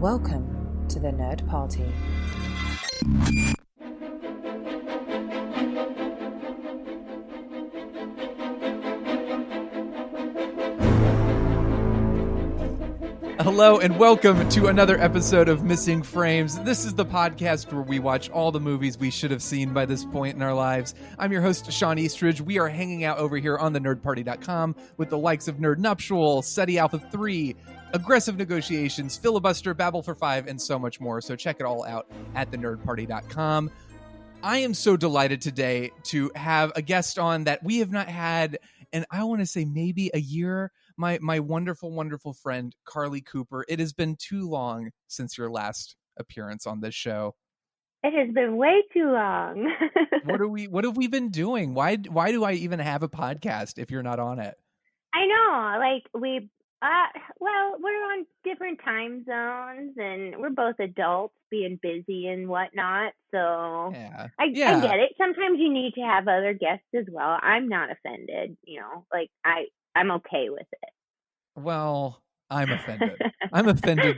Welcome to the Nerd Party. Hello and welcome to another episode of Missing Frames. This is the podcast where we watch all the movies we should have seen by this point in our lives. I'm your host, Shawn Eastridge. We are hanging out over here on thenerdparty.com with the likes of Nerd Nuptial, SETI Alpha 3, Aggressive Negotiations, Filibuster, Babble for 5, and so much more. So check it all out at thenerdparty.com. I am so delighted today to have a guest on that we have not had, and I want to say maybe a year. My wonderful, wonderful friend, Carley Cooper. It has been too long since your last appearance on this show. It has been way too long. What have we been doing? Why do I even have a podcast if you're not on it? I know, like we're on different time zones and we're both adults being busy and whatnot. So I get it. Sometimes you need to have other guests as well. I'm not offended, like I'm okay with it. Well, I'm offended. I'm offended.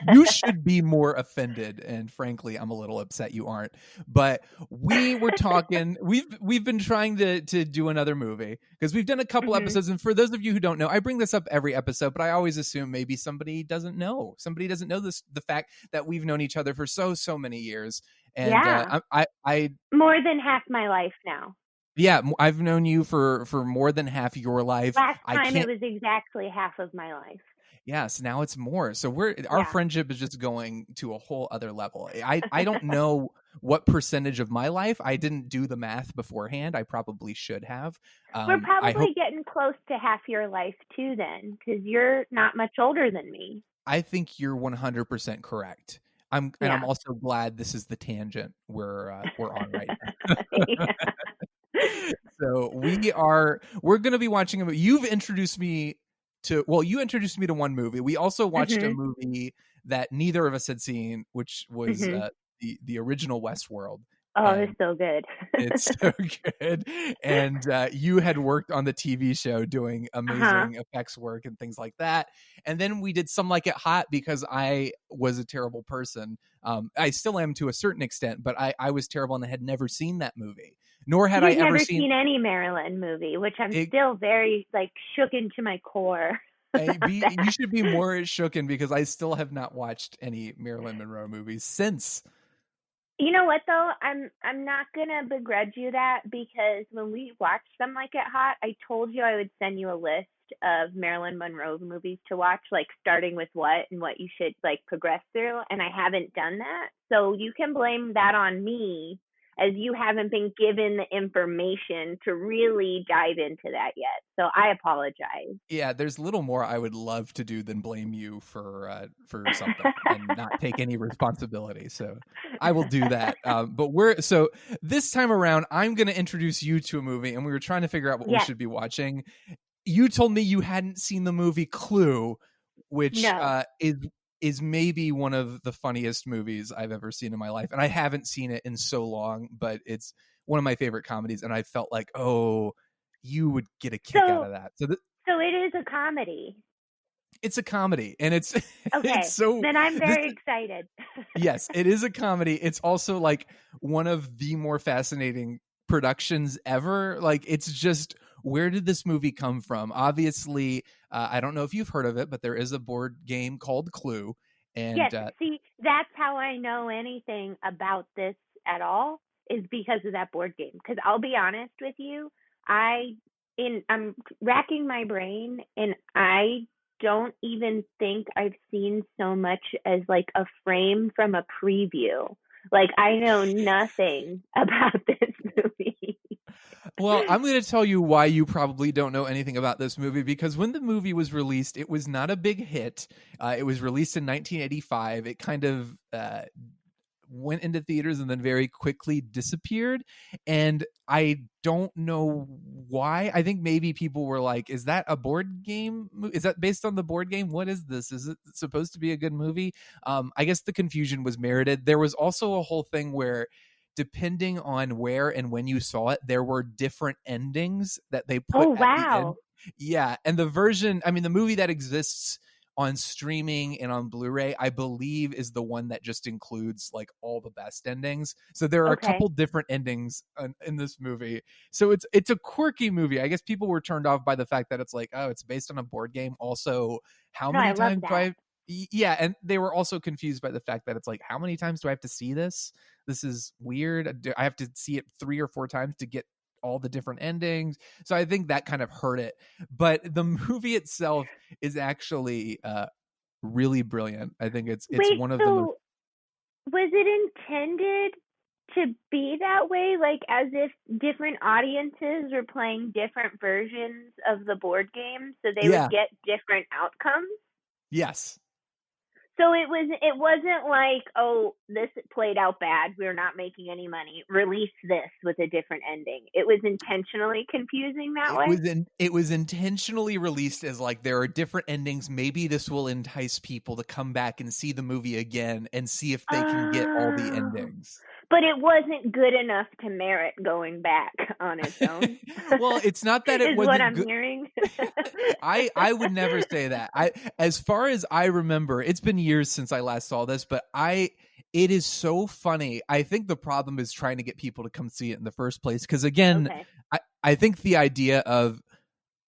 You should be more offended, and frankly, I'm a little upset you aren't. But we were talking. We've been trying to do another movie because we've done a couple episodes. And for those of you who don't know, I bring this up every episode, but I always assume maybe somebody doesn't know. Somebody doesn't know the fact that we've known each other for so many years. And I more than half my life now. Yeah, I've known you for more than half your life. Last time it was exactly half of my life. Yes, now it's more. So our friendship is just going to a whole other level. I don't know what percentage of my life. I didn't do the math beforehand. I probably should have. We're probably getting close to half your life too then, because you're not much older than me. I think you're 100% correct. I'm also glad this is the tangent we're on right now. So we're going to be watching a movie. You introduced me to one movie. We also watched a movie that neither of us had seen, which was the original Westworld. Oh, it's so good. It's so good. And you had worked on the TV show doing amazing effects work and things like that. And then we did Some Like It Hot because I was a terrible person. I still am to a certain extent, but I was terrible and I had never seen that movie. Nor had I ever seen any Marilyn movie, which I'm still very shooken to my core. You should be more shooken because I still have not watched any Marilyn Monroe movies since. You know what though? I'm not gonna begrudge you that, because when we watched Some Like It Hot, I told you I would send you a list of Marilyn Monroe movies to watch, starting with what you should progress through, and I haven't done that. So you can blame that on me, as you haven't been given the information to really dive into that yet. So I apologize. Yeah, there's little more I would love to do than blame you for something and not take any responsibility. So I will do that. But this time around, I'm going to introduce you to a movie, and we were trying to figure out what we should be watching. You told me you hadn't seen the movie Clue, which is maybe one of the funniest movies I've ever seen in my life. And I haven't seen it in so long, but it's one of my favorite comedies. And I felt like, you would get a kick out of that. So it is a comedy. It's a comedy. And it's, okay. Then I'm very excited. Yes, it is a comedy. It's also one of the more fascinating productions ever. It's just, where did this movie come from? Obviously, I don't know if you've heard of it, but there is a board game called Clue. And yes, see, that's how I know anything about this at all, is because of that board game. Because I'll be honest with you, I'm racking my brain, and I don't even think I've seen so much as a frame from a preview. I know nothing about this movie. Well, I'm going to tell you why you probably don't know anything about this movie, because when the movie was released, it was not a big hit. It was released in 1985. It kind of went into theaters and then very quickly disappeared. And I don't know why. I think maybe people were like, is that a board game? Is that based on the board game? What is this? Is it supposed to be a good movie? I guess the confusion was merited. There was also a whole thing where, depending on where and when you saw it, there were different endings that they put at the end. Yeah. And the movie that exists on streaming and on Blu-ray, I believe, is the one that just includes like all the best endings. So there are a couple different endings in this movie. So it's a quirky movie. I guess people were turned off by the fact that it's like, oh, it's based on a board game. Also, how No, many I love times do that. I? Yeah, and they were also confused by the fact that it's like, how many times do I have to see this? This is weird. Do I have to see it 3 or 4 times to get all the different endings? So I think that kind of hurt it. But the movie itself is actually really brilliant. I think it's Wait, one of the most. so was it intended to be that way? Like, as if different audiences were playing different versions of the board game, so they would get different outcomes? Yes. So it wasn't like, oh, this played out bad, we're not making any money, release this with a different ending. It was intentionally confusing that way? It was intentionally released as like, there are different endings. Maybe this will entice people to come back and see the movie again and see if they can get all the endings. But it wasn't good enough to merit going back on its own. Well, it's not that it is wasn't what I'm good. hearing. I would never say that. As far as I remember, it's been years since I last saw this, but it is so funny. I think the problem is trying to get people to come see it in the first place. Because again, I think the idea of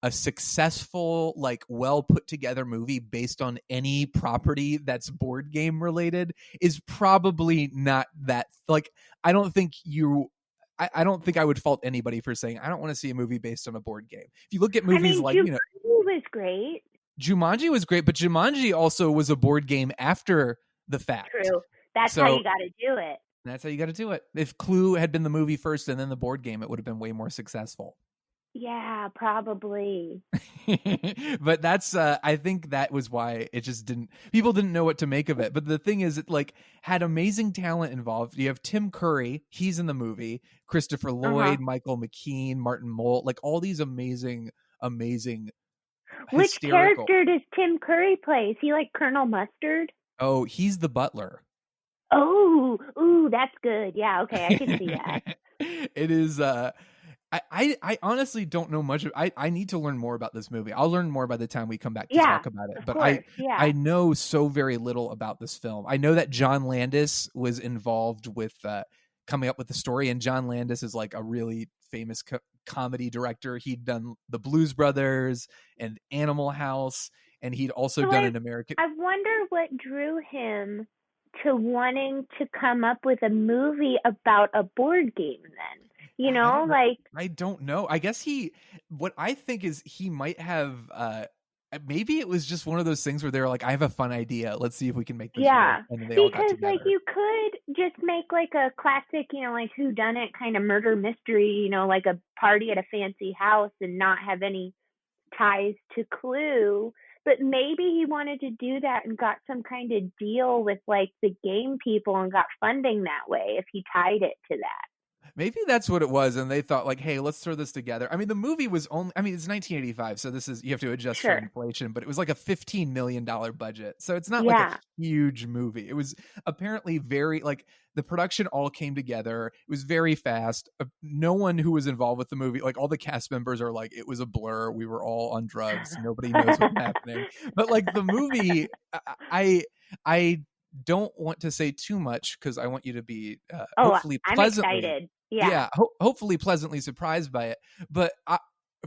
a successful, like, well put together movie based on any property that's board game related is probably not that, like, I don't think I would fault anybody for saying I don't want to see a movie based on a board game. If you look at movies like, Jumanji was great. Jumanji was great, but Jumanji also was a board game after the fact. True. That's how you got to do it. That's how you got to do it. If Clue had been the movie first and then the board game, it would have been way more successful. Yeah, probably. But that's I think that was why it just people didn't know what to make of it. But the thing is, it like had amazing talent involved. You have Tim Curry, he's in the movie, Christopher Lloyd, Michael McKean, Martin Mull, like all these amazing Which character does Tim Curry play? Is he like Colonel Mustard? Oh, he's the butler. Oh, ooh, that's good. Yeah, okay, I can see that. It is I honestly don't know much. I need to learn more about this movie. I'll learn more by the time we come back to talk about it. But I know so very little about this film. I know that John Landis was involved with coming up with the story, and John Landis is like a really famous comedy director. He'd done The Blues Brothers and Animal House, and he'd also done an American. I wonder what drew him to wanting to come up with a movie about a board game then. You know, I don't know. I guess what I think is he might have, maybe it was just one of those things where they were like, I have a fun idea. Let's see if we can make this work. And they all got together. Like you could just make like a classic, you know, like whodunit kind of murder mystery, you know, like a party at a fancy house and not have any ties to Clue. But maybe he wanted to do that and got some kind of deal with like the game people and got funding that way if he tied it to that. Maybe that's what it was, and they thought like, "Hey, let's throw this together." I mean, the movie was only—I mean, it's 1985, so this is you have to adjust for inflation, but it was like a $15 million budget, so it's not like a huge movie. It was apparently very like the production all came together. It was very fast. No one who was involved with the movie, like all the cast members, are like, it was a blur. We were all on drugs. Nobody knows what's happening. But like the movie, I don't want to say too much because I want you to be hopefully pleasantly. I'm excited. Hopefully pleasantly surprised by it. But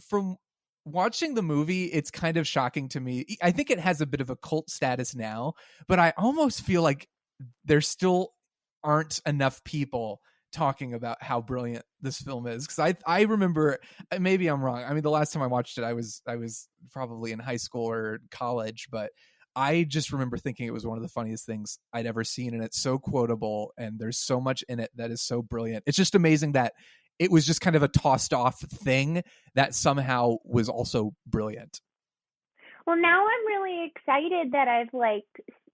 from watching the movie, it's kind of shocking to me. I think it has a bit of a cult status now, but I almost feel like there still aren't enough people talking about how brilliant this film is. Because I remember, maybe I'm wrong. I mean, the last time I watched it, I was probably in high school or college, but I just remember thinking it was one of the funniest things I'd ever seen, and it's so quotable, and there's so much in it that is so brilliant. It's just amazing that it was just kind of a tossed off thing that somehow was also brilliant. Well, now I'm really excited that I've like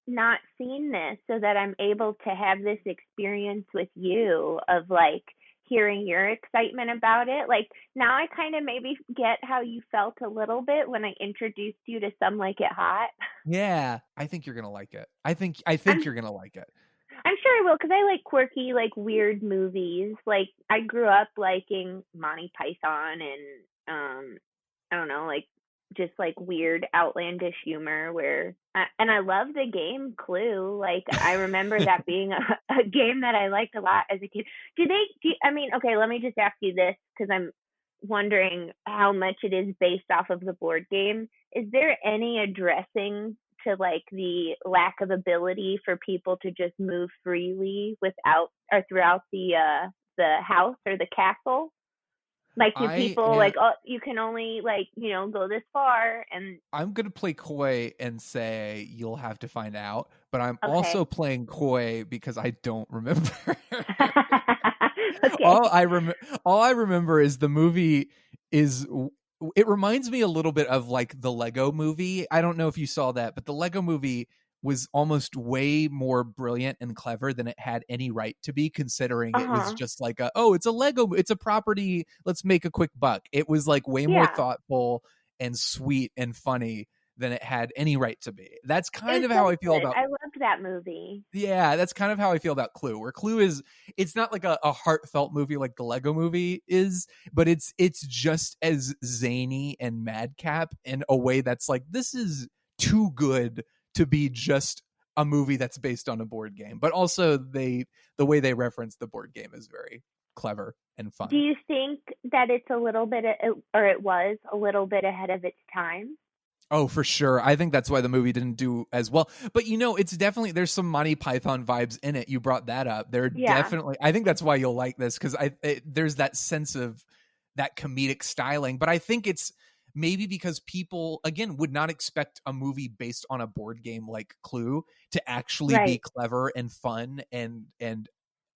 not seen this so that I'm able to have this experience with you of like hearing your excitement about it. Like now I kind of maybe get how you felt a little bit when I introduced you to Some Like It Hot. Yeah, I think you're going to like it. I think you're going to like it. I'm sure I will, because I like quirky, like weird movies. Like I grew up liking Monty Python and I don't know, like just like weird outlandish humor and I love the game Clue. Like I remember that being a game that I liked a lot as a kid. I mean, okay, let me just ask you this because I'm wondering how much it is based off of the board game. Is there any addressing to like the lack of ability for people to just move freely without or throughout the house or the castle? Like, do people like, oh, you can only like, go this far? And I'm going to play coy and say you'll have to find out, but I'm okay. also playing coy because I don't remember. Okay. All I remember is the movie it reminds me a little bit of like the Lego movie. I don't know if you saw that, but the Lego movie was almost way more brilliant and clever than it had any right to be, considering it was just like it's a Lego, it's a property, let's make a quick buck. It was like way more thoughtful and sweet and funny than it had any right to be. That's kind of how I feel about. I loved that movie. Yeah, that's kind of how I feel about Clue. Where Clue is, it's not like a heartfelt movie like the Lego movie is, but it's just as zany and madcap in a way that's like, this is too good to be just a movie that's based on a board game. But also the way they reference the board game is very clever and fun. Do you think that it's a little bit, or it was a little bit ahead of its time? Oh, for sure. I think that's why the movie didn't do as well. But it's definitely, there's some Monty Python vibes in it. You brought that up. Definitely, I think that's why you'll like this, because there's that sense of that comedic styling. But I think it's maybe because people, again, would not expect a movie based on a board game like Clue to actually be clever and fun and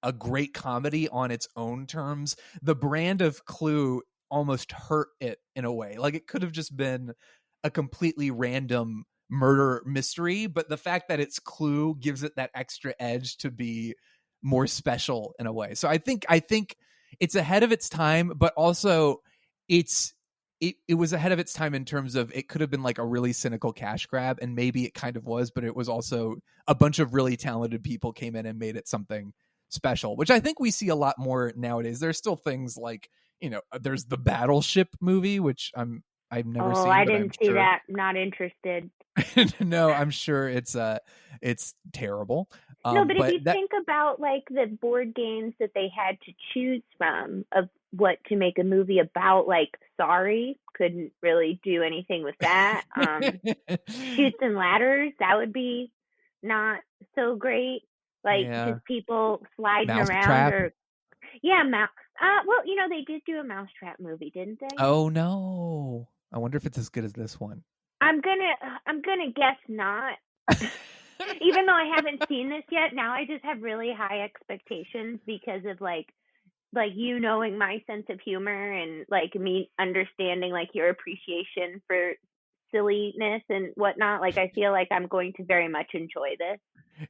a great comedy on its own terms. The brand of Clue almost hurt it in a way. Like, it could have just been a completely random murder mystery, but the fact that it's Clue gives it that extra edge to be more special in a way. So I think it's ahead of its time, but also it was ahead of its time in terms of it could have been like a really cynical cash grab, and maybe it kind of was, but it was also a bunch of really talented people came in and made it something special, which I think we see a lot more nowadays. There's still things like, there's the Battleship movie, which I've never seen. I didn't see that. Not interested. No, I'm sure it's terrible. No, but if you think about like the board games that they had to choose from of what to make a movie about, like Sorry, couldn't really do anything with that. Chutes and Ladders, that would be not so great. Like just people sliding around or well, they did do a Mousetrap movie, didn't they? Oh no. I wonder if it's as good as this one. I'm gonna guess not. Even though I haven't seen this yet, now I just have really high expectations because of like you knowing my sense of humor and like me understanding like your appreciation for silliness and whatnot. Like, I feel like I'm going to very much enjoy this.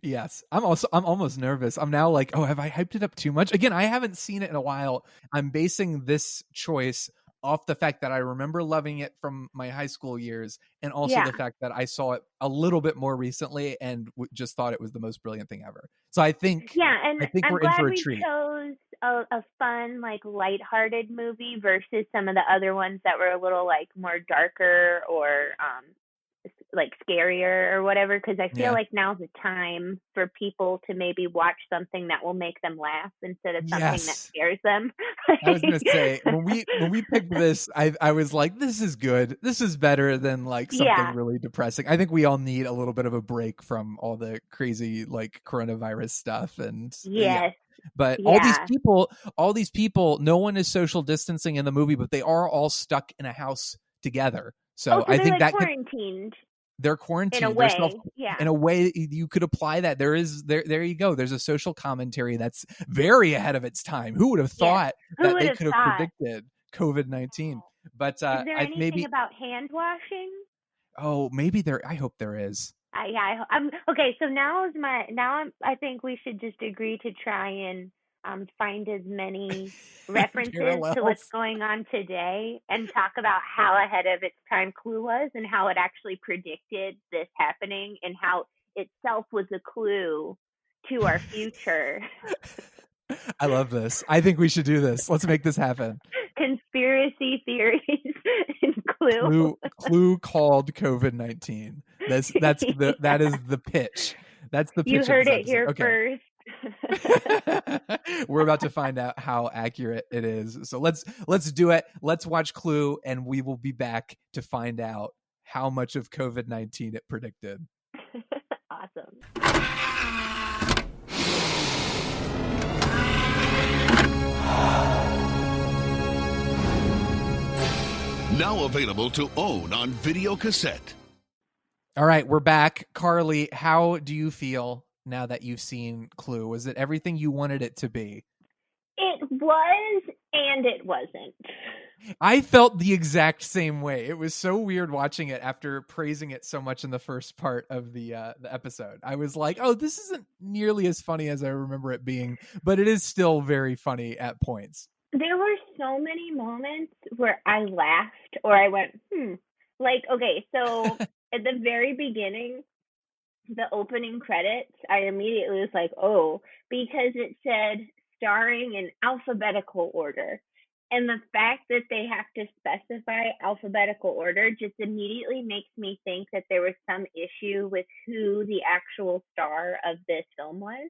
Yes. I'm almost nervous. I'm now like, oh, have I hyped it up too much? Again, I haven't seen it in a while. I'm basing this choice off the fact that I remember loving it from my high school years, and also the fact that I saw it a little bit more recently and just thought it was the most brilliant thing ever. So I think and I think I'm we're in glad for a we treat. chose a fun, like lighthearted movie versus some of the other ones that were a little like more darker or like scarier or whatever, because I feel like now's the time for people to maybe watch something that will make them laugh instead of something that scares them. I was gonna say, when we picked this, I was like, this is good. This is better than like something really depressing. I think we all need a little bit of a break from all the crazy like coronavirus stuff and But all these people, no one is social distancing in the movie, but they are all stuck in a house together. So I think that quarantined. They're quarantined. In a way, In a way, you could apply that. There you go. There's a social commentary that's very ahead of its time. Who would have thought that they could have predicted COVID-19? But is there anything about hand washing? Oh, maybe there. I hope there is. I'm okay. So I think we should just agree to try and find as many references to what's going on today and talk about how ahead of its time Clue was and how it actually predicted this happening and how itself was a clue to our future. I love this. I think we should do this. Let's make this happen. Conspiracy theories in Clue. Clue. Clue called COVID-19. That is the pitch. That's the pitch. You heard of it this here episode. first. We're about to find out how accurate it is. So let's do it. Let's watch Clue, and we will be back to find out how much of COVID-19 it predicted. Awesome. Now available to own on video cassette. All right, we're back. Carley, how do you feel now that you've seen Clue? Was it everything you wanted it to be? It was, and it wasn't. I felt the exact same way. It was so weird watching it after praising it so much in the first part of the episode. I was like, oh, this isn't nearly as funny as I remember it being, but it is still very funny at points. There were so many moments where I laughed or I went, Like, okay, so at the very beginning, the opening credits, I immediately was like, oh, because it said starring in alphabetical order. And the fact that they have to specify alphabetical order just immediately makes me think that there was some issue with who the actual star of this film was.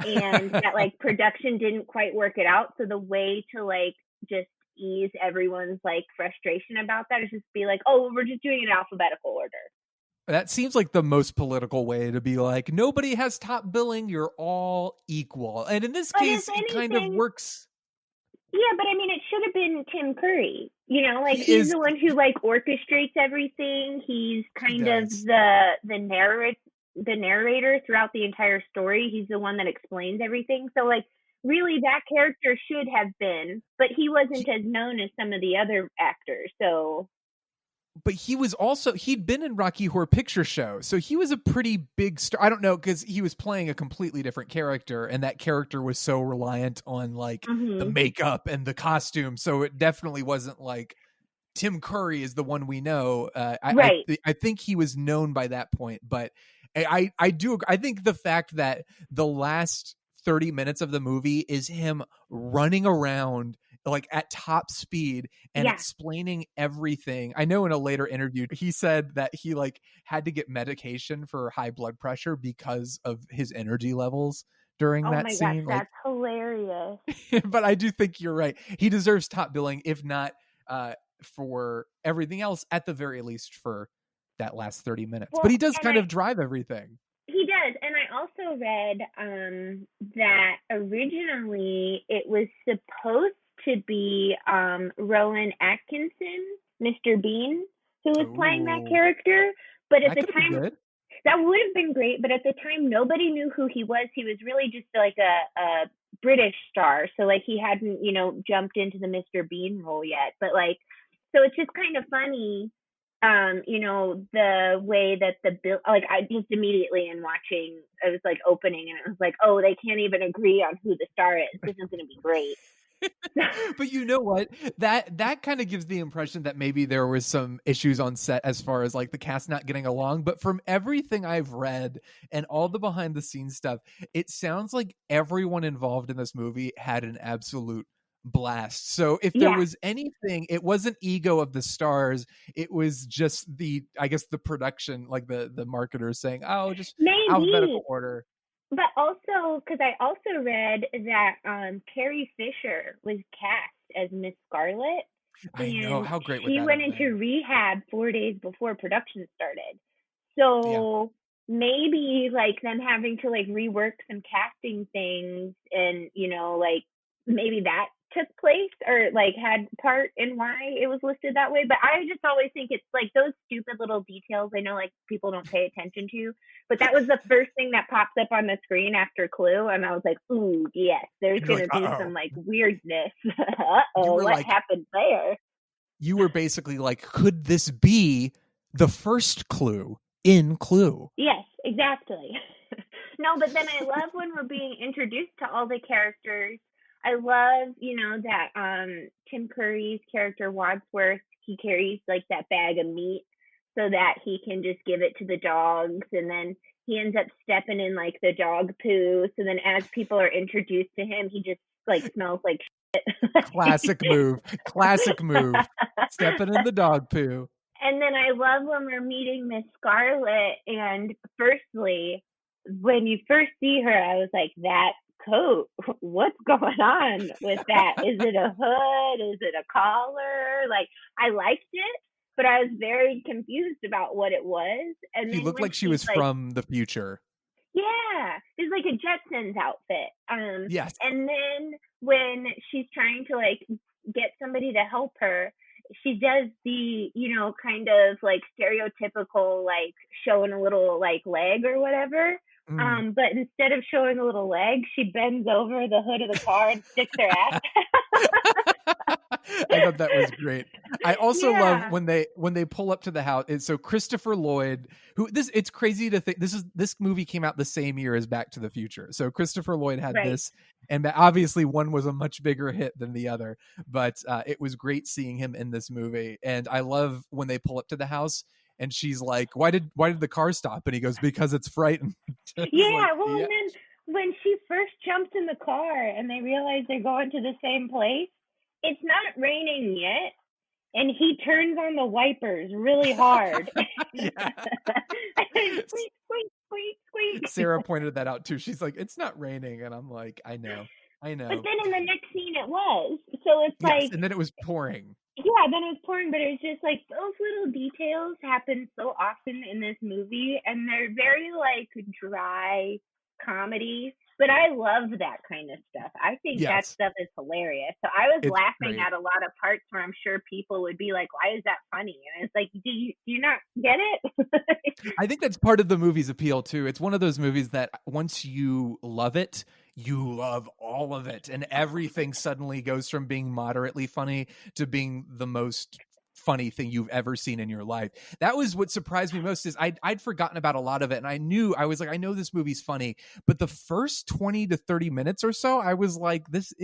And that like production didn't quite work it out. So the way to like just ease everyone's like frustration about that is just be like, oh, we're just doing it in alphabetical order. That seems like the most political way to be like, nobody has top billing, you're all equal. And in this case, it kind of works. Yeah, but I mean, it should have been Tim Curry. You know, like he's the one who like orchestrates everything. He's kind of the narrator throughout the entire story. He's the one that explains everything. So like really that character should have been, but he wasn't as known as some of the other actors. So but he'd been in Rocky Horror Picture Show, so he was a pretty big star. I don't know, because he was playing a completely different character, and that character was so reliant on like the makeup and the costume, so it definitely wasn't like Tim Curry is the one we know. I think he was known by that point, but I think the fact that the last 30 minutes of the movie is him running around like at top speed and explaining everything. I know in a later interview he said that he like had to get medication for high blood pressure because of his energy levels during that scene. Gosh, that's hilarious. But I do think you're right. He deserves top billing, if not for everything else, at the very least for that last 30 minutes. Well, but he does kind of drive everything. He does. And I also read that originally it was supposed to be Rowan Atkinson, Mr. Bean, who was playing that character. But at the time, that would have been great. But at the time, nobody knew who he was. He was really just like a British star. So like he hadn't, jumped into the Mr. Bean role yet. But like, so it's just kind of funny, the way that I just immediately in watching, I was like opening and it was like, oh, they can't even agree on who the star is. This is going to be great. But you know what? That kind of gives the impression that maybe there was some issues on set as far as like the cast not getting along. But from everything I've read and all the behind the scenes stuff, it sounds like everyone involved in this movie had an absolute blast. So if there was anything, it wasn't ego of the stars. It was just the production, like the marketers saying, oh, just alphabetical order. But also, because I also read that Carrie Fisher was cast as Miss Scarlet. I know, how great was that? She went into rehab 4 days before production started. So maybe like them having to like rework some casting things and, like maybe that took place or like had part in why it was listed that way. But I just always think it's like those stupid little details I know like people don't pay attention to, but that was the first thing that pops up on the screen after Clue, and I was like, ooh, yes, there's gonna be some like weirdness. What happened there? You were basically like, could this be the first Clue in Clue? Yes, exactly. No, but then I love when we're being introduced to all the characters. I love, that Tim Curry's character Wadsworth, he carries like that bag of meat so that he can just give it to the dogs, and then he ends up stepping in like the dog poo. So then as people are introduced to him, he just like smells like shit Classic move. Classic move. Stepping in the dog poo. And then I love when we're meeting Miss Scarlet. And firstly, when you first see her, I was like, that coat, what's going on with that? Is it a hood? Is it a collar? Like, I liked it, but I was very confused about what it was. And She then looked when like she was from the future. Yeah, it's like a Jetsons outfit. Yes. And then when she's trying to like get somebody to help her, she does the, kind of like stereotypical, like showing a little like leg or whatever. But instead of showing a little leg, she bends over the hood of the car and sticks her ass. I thought that was great. I also love when they pull up to the house. So Christopher Lloyd, it's crazy to think this movie came out the same year as Back to the Future. So Christopher Lloyd had this, and obviously one was a much bigger hit than the other. But it was great seeing him in this movie, and I love when they pull up to the house. And she's like, "Why did the car stop?" And he goes, "Because it's frightened." And then when she first jumps in the car and they realize they're going to the same place, it's not raining yet, and he turns on the wipers really hard. Squeak, squeak, squeak, squeak. Sarah pointed that out too. She's like, "It's not raining," and I'm like, "I know." But then in the next scene, it was. So it's like, and then it was pouring. Yeah, then it was pouring, but it's just like those little details happen so often in this movie, and they're very like dry comedy. But I love that kind of stuff. I think that stuff is hilarious. So I was laughing at a lot of parts where I'm sure people would be like, "Why is that funny?" And it's like, do you not get it? I think that's part of the movie's appeal too. It's one of those movies that once you love it, you love all of it, and everything suddenly goes from being moderately funny to being the most funny thing you've ever seen in your life. That was what surprised me most. Is I'd forgotten about a lot of it, and I was like, I know this movie's funny, but the first 20 to 30 minutes or so, I was like, this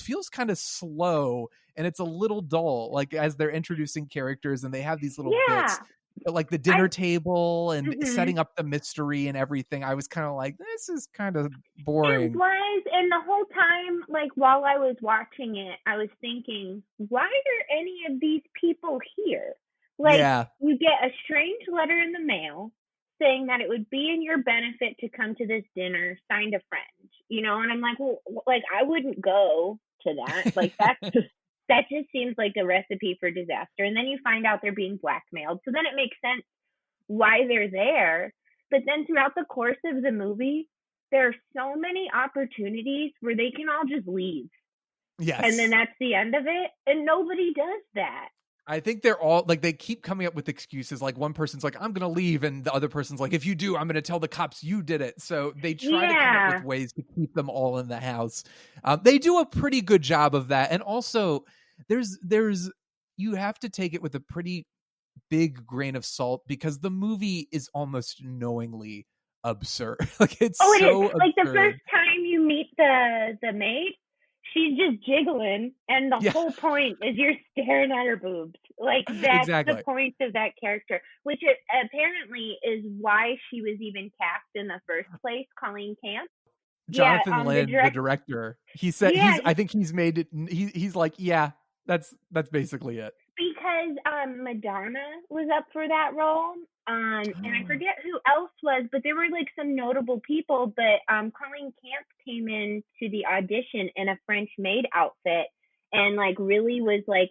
feels kind of slow, and it's a little dull, like as they're introducing characters and they have these little bits. But like the dinner table and setting up the mystery and everything, I was kind of like, this is kind of boring. It was, and the whole time, like while I was watching it, I was thinking, why are any of these people here? Like, you get a strange letter in the mail saying that it would be in your benefit to come to this dinner, signed a friend, and I'm like, well, like I wouldn't go to that. Like that just seems like a recipe for disaster. And then you find out they're being blackmailed. So then it makes sense why they're there. But then throughout the course of the movie, there are so many opportunities where they can all just leave. Yes. And then that's the end of it. And nobody does that. I think they're all like, they keep coming up with excuses. Like one person's like, I'm going to leave. And the other person's like, if you do, I'm going to tell the cops you did it. So they try to come up with ways to keep them all in the house. They do a pretty good job of that. And also there's, you have to take it with a pretty big grain of salt because the movie is almost knowingly absurd. Like it's so absurd. Like the first time you meet the maid, she's just jiggling, and the whole point is you're staring at her boobs. Like that's the point of that character, which apparently is why she was even cast in the first place. Colleen Camp, Jonathan Lynn, the director, he said I think he's made it. He's like, that's basically it. Because Madonna was up for that role, and I forget who else was, but there were like some notable people. But Colleen Camp came in to the audition in a French maid outfit, and like really was like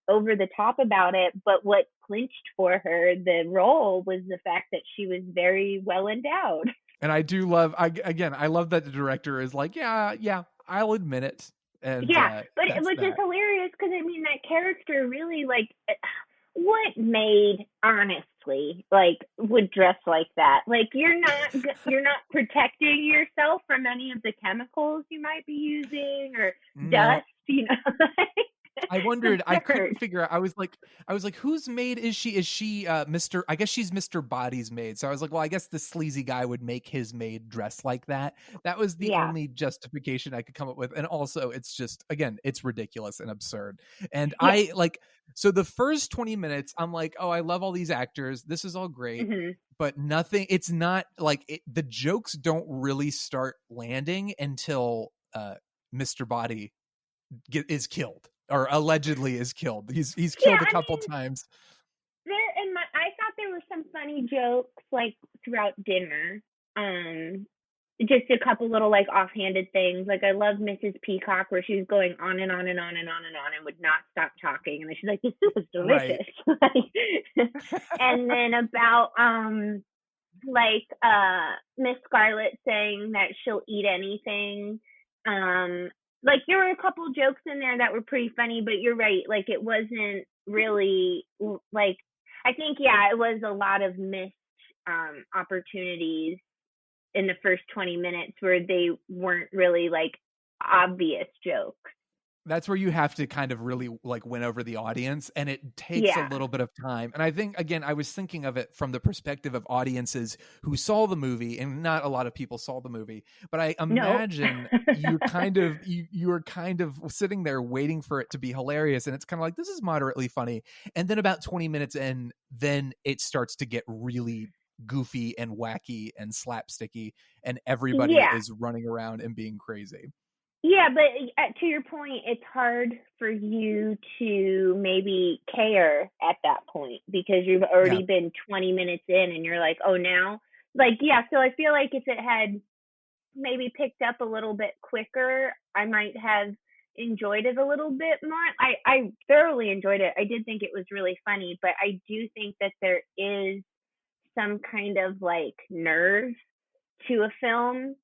over the top about it. But what clinched for her the role was the fact that she was very well endowed. And I do love, I love that the director is like, I'll admit it. And, which is hilarious because I mean that character really like what maid honestly like would dress like that? Like you're not protecting yourself from any of the chemicals you might be using or dust, I wondered. I couldn't figure out. I was like, whose maid is she? Is she Mr.? I guess she's Mr. Body's maid. So I was like, well, I guess the sleazy guy would make his maid dress like that. That was the only justification I could come up with. And also, it's just it's ridiculous and absurd. And I like. So the first 20 minutes, I'm like, oh, I love all these actors. This is all great. But nothing. It's not like the jokes don't really start landing until Mr. Body is killed, or allegedly is killed. He's killed a couple times. I thought there were some funny jokes like throughout dinner. Just a couple little like offhanded things. Like I love Mrs. Peacock where she was going on and on and on and on and on and would not stop talking. And then she's like, "This soup is delicious." Right. And then about Miss Scarlett saying that she'll eat anything. Like there were a couple jokes in there that were pretty funny, but you're right. Like it wasn't really like, I think, it was a lot of missed opportunities in the first 20 minutes where they weren't really like obvious jokes. That's where you have to kind of really like win over the audience, and it takes a little bit of time. And I think, again, I was thinking of it from the perspective of audiences who saw the movie, and not a lot of people saw the movie, but I imagine you're kind of sitting there waiting for it to be hilarious. And it's kind of like, this is moderately funny. And then about 20 minutes in, then it starts to get really goofy and wacky and slapsticky, and everybody is running around and being crazy. Yeah, but to your point, it's hard for you to maybe care at that point because you've already been 20 minutes in and you're like, oh, now? Like, so I feel like if it had maybe picked up a little bit quicker, I might have enjoyed it a little bit more. I thoroughly enjoyed it. I did think it was really funny, but I do think that there is some kind of like nerve to a film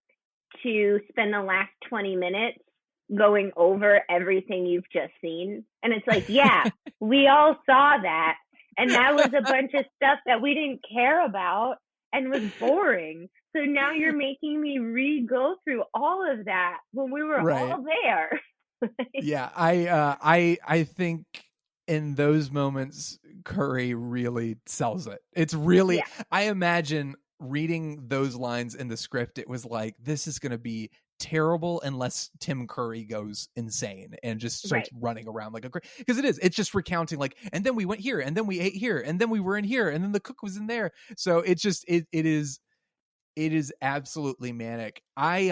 to spend the last 20 minutes going over everything you've just seen. And it's like, we all saw that. And that was a bunch of stuff that we didn't care about and was boring. So now you're making me re-go through all of that when we were all there. I think in those moments, Curry really sells it. It's really, I imagine reading those lines in the script, it was like, this is going to be terrible unless Tim Curry goes insane and just starts running around like a crazy, because it's just recounting like, and then we went here, and then we ate here, and then we were in here, and then the cook was in there. So it's just, it is absolutely manic. I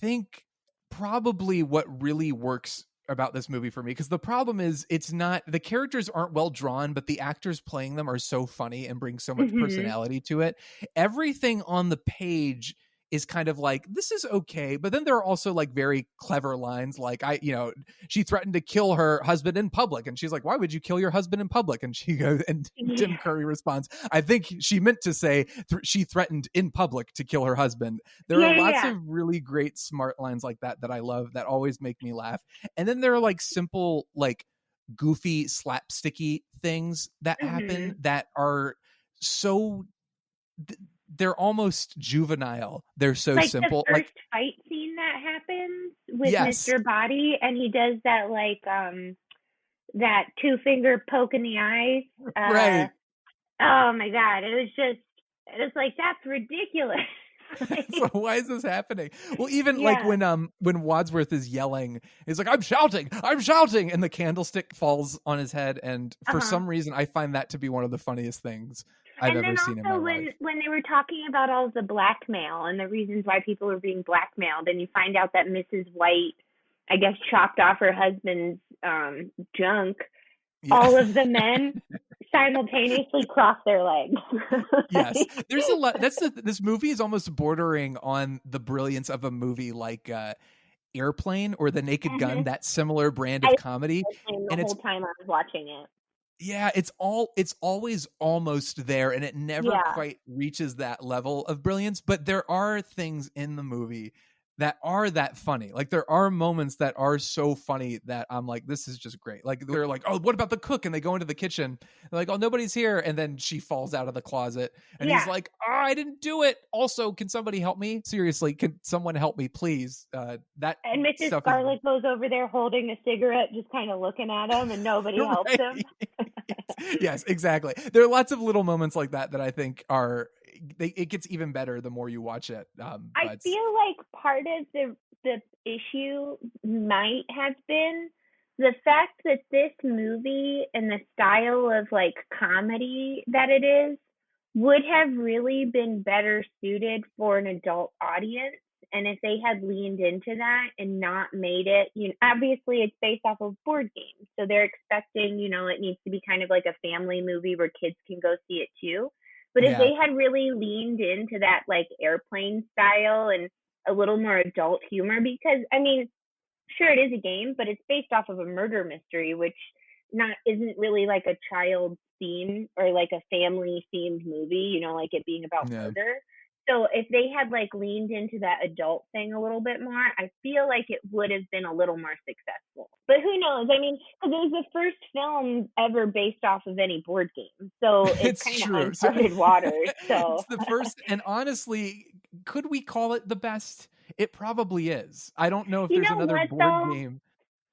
think probably what really works about this movie for me, because the problem is it's not, the characters aren't well drawn, but the actors playing them are so funny and bring so much personality to it. Everything on the page is kind of like, this is okay, but then there are also like very clever lines like, she threatened to kill her husband in public, and she's like, why would you kill your husband in public? And she goes, and Tim Curry responds, I think she meant to say she threatened in public to kill her husband. There are lots of really great smart lines like that I love, that always make me laugh. And then there are like simple, like goofy, slapsticky things that happen that are so, they're almost juvenile. They're so like simple. The first fight scene that happens with Mr. Body, and he does that like that 2-finger poke in the eyes. Right. Oh my God. It was like, that's ridiculous. So why is this happening? Well, even like when Wadsworth is yelling, he's like, I'm shouting, and the candlestick falls on his head, and for some reason I find that to be one of the funniest things I've ever seen in my life. When they were talking about all of the blackmail and the reasons why people were being blackmailed, and you find out that Mrs. White, I guess, chopped off her husband's junk, all of the men simultaneously cross their legs. Yes, there's a lot. This movie is almost bordering on the brilliance of a movie like Airplane or The Naked Gun, that similar brand of comedy. The whole time I was watching it. Yeah, it's always almost there, and it never quite reaches that level of brilliance. But there are things in the movie that are that funny. Like there are moments that are so funny that I'm like, this is just great. Like they're like, oh, what about the cook? And they go into the kitchen. They're like, oh, nobody's here. And then she falls out of the closet, and he's like, oh, I didn't do it. Also, can somebody help me? Seriously, can someone help me, please? And Mrs. Scarlett goes over there holding a cigarette, just kind of looking at him, and nobody helps him. Yes, exactly. There are lots of little moments like that I think it gets even better the more you watch it. I feel like part of the issue might have been the fact that this movie and the style of like comedy that it is would have really been better suited for an adult audience And if they had leaned into that and not made it, obviously it's based off of board games. So they're expecting, it needs to be kind of like a family movie where kids can go see it too. But if they had really leaned into that like airplane style and a little more adult humor, because sure, it is a game, but it's based off of a murder mystery, which isn't really like a child theme or like a family themed movie, like it being about murder. So if they had like leaned into that adult thing a little bit more, I feel like it would have been a little more successful. But who knows? Because it was the first film ever based off of any board game. So it's kind of uncharted waters. So it's the first, and honestly, could we call it the best? It probably is. I don't know if there's another board game.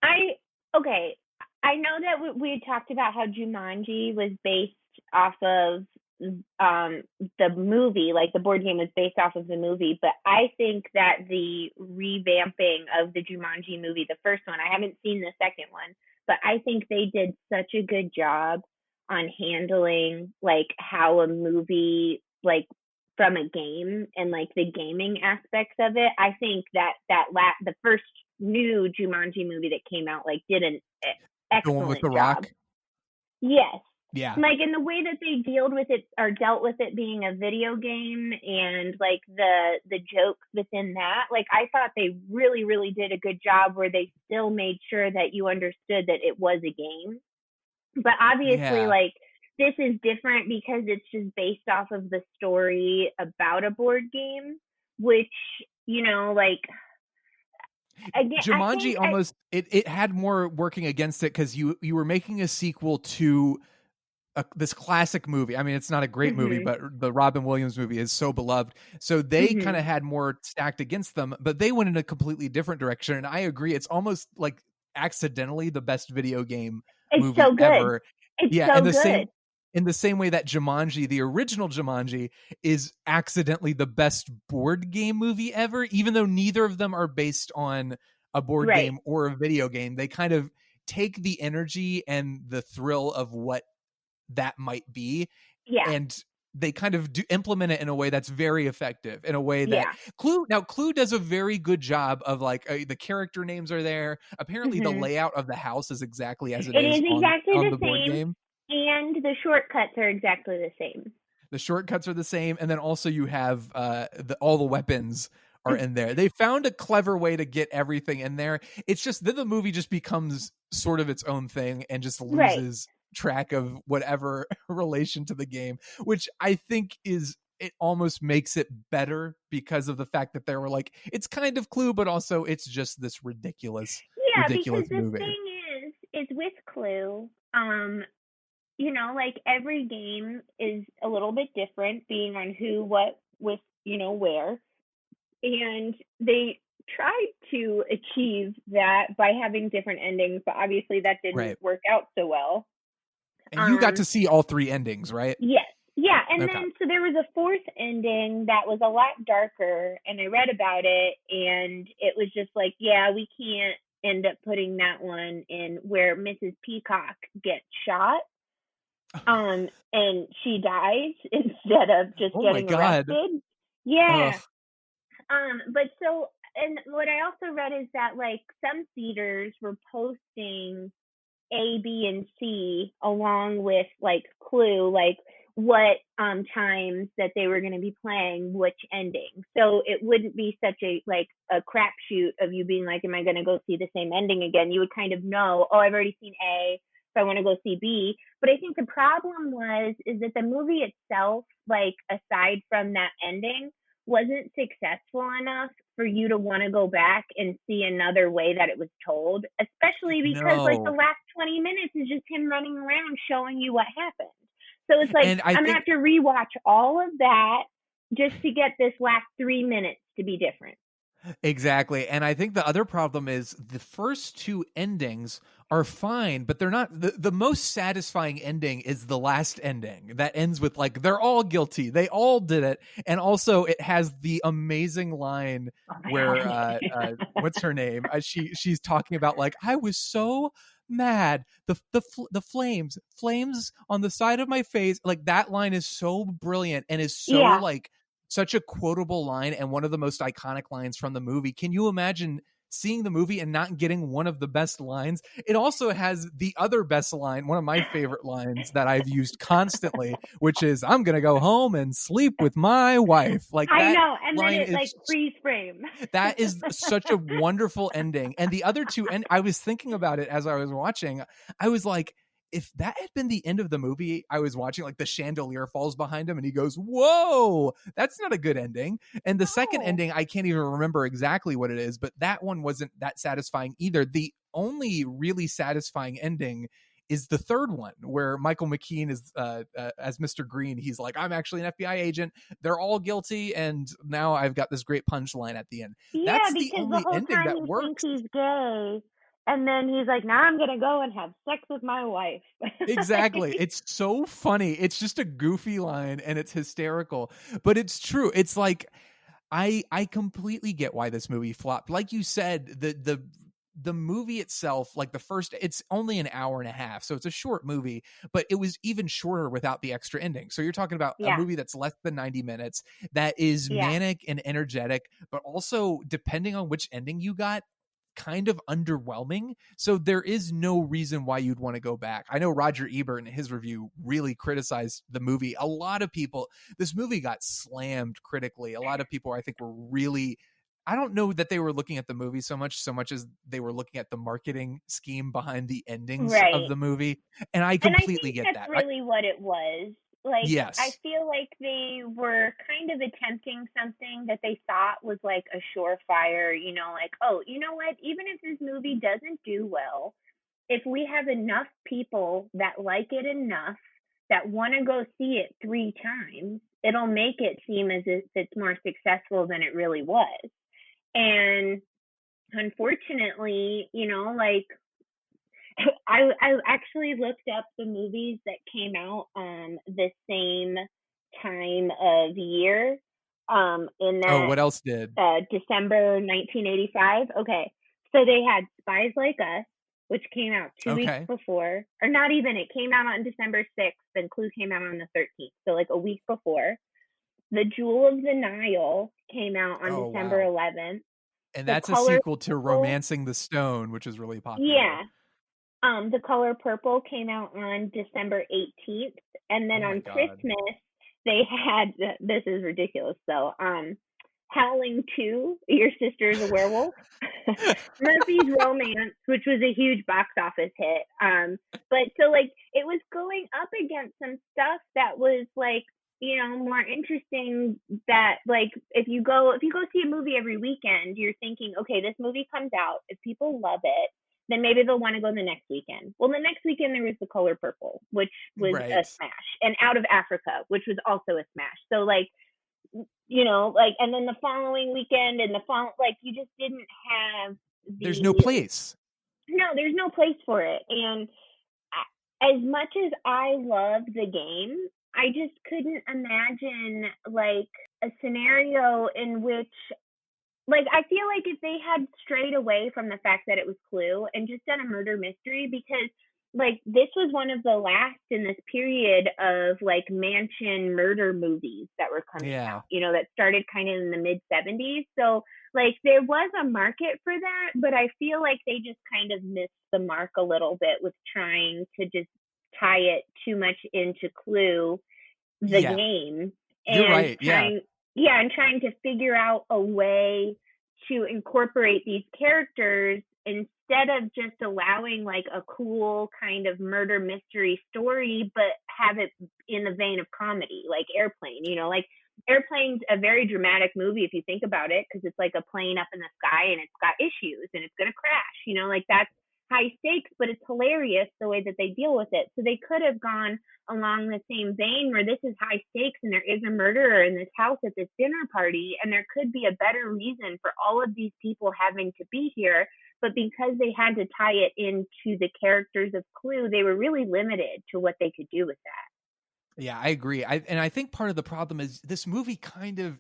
I know that we talked about how Jumanji was based off of the movie, like the board game was based off of the movie, but I think that the revamping of the Jumanji movie, the first one, I haven't seen the second one, but I think they did such a good job on handling like how a movie, like from a game and like the gaming aspects of it. I think that the first new Jumanji movie that came out like did an excellent the one with the job. Rock. Yes. Yeah. Like in the way that they dealt with it being a video game and like the jokes within that, like I thought they really, really did a good job where they still made sure that you understood that it was a game. But obviously, like this is different because it's just based off of the story about a board game, which, like again, Jumanji almost it had more working against it because you were making a sequel to this classic movie. I mean, it's not a great movie, but the Robin Williams movie is so beloved. So they kind of had more stacked against them, but they went in a completely different direction. And I agree, it's almost like accidentally the best video game movie so good. ever. It's so good. In the same way that Jumanji, the original Jumanji, is accidentally the best board game movie ever, even though neither of them are based on a board game or a video game. They kind of take the energy and the thrill of what that might be, and they kind of implement it in a way that's very effective, in a way that Clue does a very good job of like the character names are there. Apparently the layout of the house is exactly as it is exactly on the the board same, game, and the shortcuts are exactly the same. The shortcuts are the same, and then also you have all the weapons are in there. They found a clever way to get everything in there. It's just then the movie just becomes sort of its own thing and just loses track of whatever relation to the game, which I think it almost makes it better because of the fact that they were like, it's kind of Clue, but also it's just this ridiculous because movie. The thing is with Clue, like every game is a little bit different, being on who, what, with, where, and they tried to achieve that by having different endings, but obviously that didn't work out so well. And you got to see all three endings, right? Yes. Yeah. And then, so there was a fourth ending that was a lot darker, and I read about it, and it was just like, we can't end up putting that one in where Mrs. Peacock gets shot. And she dies instead of just getting arrested. Yeah. But so, and what I also read is that like some theaters were posting A, B, and C along with like Clue, like what times that they were going to be playing which ending, so it wouldn't be such a crapshoot of you being like, am I going to go see the same ending again? You would kind of know, I've already seen A, so I want to go see B. But I think the problem is that the movie itself, like aside from that ending, wasn't successful enough for you to want to go back and see another way that it was told, especially because like the last 20 minutes is just him running around showing you what happened. So it's like, I'm going to have to rewatch all of that just to get this last 3 minutes to be different. Exactly. And I think the other problem is the first two endings are fine, but they're not. The most satisfying ending is the last ending that ends with like, they're all guilty. They all did it. And also it has the amazing line where, what's her name? She's talking about like, I was so mad. The flames on the side of my face. Like that line is so brilliant and is so like such a quotable line and one of the most iconic lines from the movie. Can you imagine seeing the movie and not getting one of the best lines? It also has the other best line, one of my favorite lines that I've used constantly, which is, I'm going to go home and sleep with my wife. Like, I that know, and then line it is like freeze frame. that is such a wonderful ending. And the other two, and I was thinking about it as I was watching, I was like, if that had been the end of the movie I was watching, like the chandelier falls behind him and he goes, whoa, that's not a good ending. And the second No. ending, I can't even remember exactly what it is, but that one wasn't that satisfying either. The only really satisfying ending is the third one, where Michael McKean is as Mr. Green. He's like, I'm actually an FBI agent. They're all guilty, and now I've got this great punchline at the end. Yeah, That's the because the only whole ending time that he works. thinks he's gay, and then he's like, now I'm gonna go and have sex with my wife. Exactly. It's so funny. It's just a goofy line and it's hysterical, but it's true. It's like, I completely get why this movie flopped. Like you said, the movie itself, like the first, it's only an hour and a half, so it's a short movie, but it was even shorter without the extra ending. So you're talking about a Yeah. movie that's less than 90 minutes that is Yeah. manic and energetic, but also, depending on which ending you got, kind of underwhelming. So there is no reason why you'd want to go back. I know Roger Ebert in his review really criticized the movie. A lot of people, this movie got slammed critically. A lot of people, I think, were really, I don't know that they were looking at the movie so much as they were looking at the marketing scheme behind the endings of Right. the movie. And I And I completely think get that's that. really what it was. Like, I Yes. feel like they were kind of attempting something that they thought was like a surefire, like, oh, you know what? Even if this movie doesn't do well, if we have enough people that like it enough that want to go see it 3 times, it'll make it seem as if it's more successful than it really was. And unfortunately, like, I actually looked up the movies that came out the same time of year in Oh, that what else did? December 1985. Okay, so they had Spies Like Us, which came out 2 weeks Okay. before, or not even. It came out on December 6th, and Clue came out on the 13th, so like a week before. The Jewel of the Nile came out on Oh, December wow. 11th. And The that's a Color sequel to Purple, Romancing the Stone, which is really popular. yeah, The Color Purple came out on December 18th, and then Oh my on God. Christmas they had, this is ridiculous though, Howling 2, Your Sister is a Werewolf, Murphy's Romance, which was a huge box office hit. But so like it was going up against some stuff that was like, more interesting, that like if you go see a movie every weekend, you're thinking, okay, this movie comes out, if people love it, then maybe they'll want to go the next weekend. Well, the next weekend there was The Color Purple, which was a Right. smash, and Out of Africa, which was also a smash. So like, and then the following weekend and like you just didn't have There's no place. there's no place for it. And as much as I love the game, I just couldn't imagine like a scenario in which, like, I feel like if they had strayed away from the fact that it was Clue and just done a murder mystery, because like this was one of the last in this period of like mansion murder movies that were coming out, that started kind of in the mid 70s. So like there was a market for that, but I feel like they just kind of missed the mark a little bit with trying to just tie it too much into Clue, the game, You're and right. trying to figure out a way to incorporate these characters instead of just allowing like a cool kind of murder mystery story, but have it in the vein of comedy, like Airplane. Like Airplane's a very dramatic movie if you think about it, because it's like a plane up in the sky and it's got issues and it's going to crash, like that's high stakes, but it's hilarious the way that they deal with it. So they could have gone along the same vein where this is high stakes and there is a murderer in this house at this dinner party, and there could be a better reason for all of these people having to be here. But because they had to tie it into the characters of Clue, they were really limited to what they could do with that. Yeah, I agree. I think part of the problem is this movie kind of,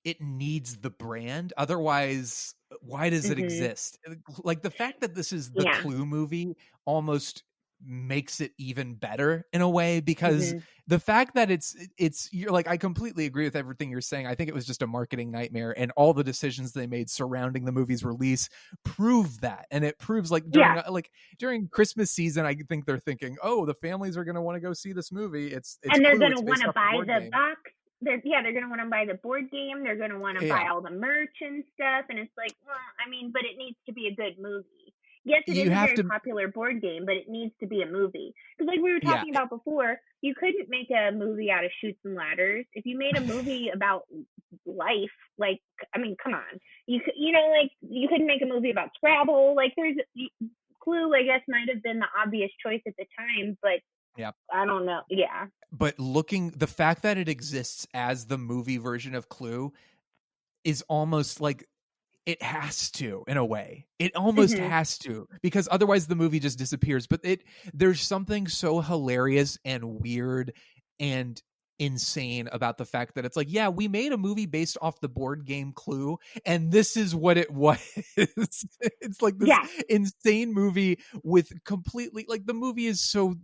it needs the brand. Otherwise, why does it exist? Like the fact that this is the Clue movie almost makes it even better in a way, because the fact that you're like, I completely agree with everything you're saying. I think it was just a marketing nightmare, and all the decisions they made surrounding the movie's release prove that. And it proves like during Christmas season, I think they're thinking, oh, the families are going to want to go see this movie. And they're going to want to buy the box. They're going to want to buy the board game. They're going to want to buy all the merch and stuff. And it's like, well, I mean, but it needs to be a good movie. Yes, it is a very popular board game, but it needs to be a movie. Because like we were talking about before, you couldn't make a movie out of Chutes and Ladders. If you made a movie about life, like, I mean, come on. You couldn't make a movie about Scrabble. Like, Clue, I guess, might have been the obvious choice at the time, but I don't know. Yeah. But the fact that it exists as the movie version of Clue is almost like, it has to, in a way. It almost has to, because otherwise the movie just disappears. But there's something so hilarious and weird and insane about the fact that it's like, yeah, we made a movie based off the board game Clue, and this is what it was. It's like this insane movie with completely, like, the movie is so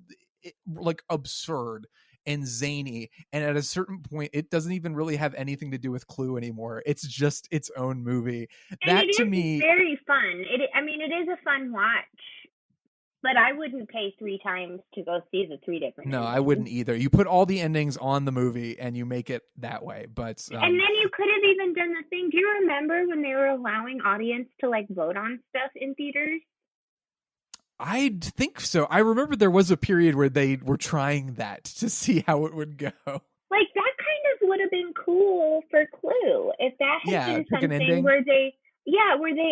like absurd and zany, and at a certain point it doesn't even really have anything to do with Clue anymore. It's just its own movie. And that to me, very fun. It is a fun watch, but I wouldn't pay 3 times to go see the 3 different endings. I wouldn't either. You put all the endings on the movie and you make it that way. But and then you could have even done the thing. Do you remember when they were allowing audience to like vote on stuff in theaters? I think so. I remember there was a period where they were trying that to see how it would go. Like, that kind of would have been cool for Clue if that had been something where they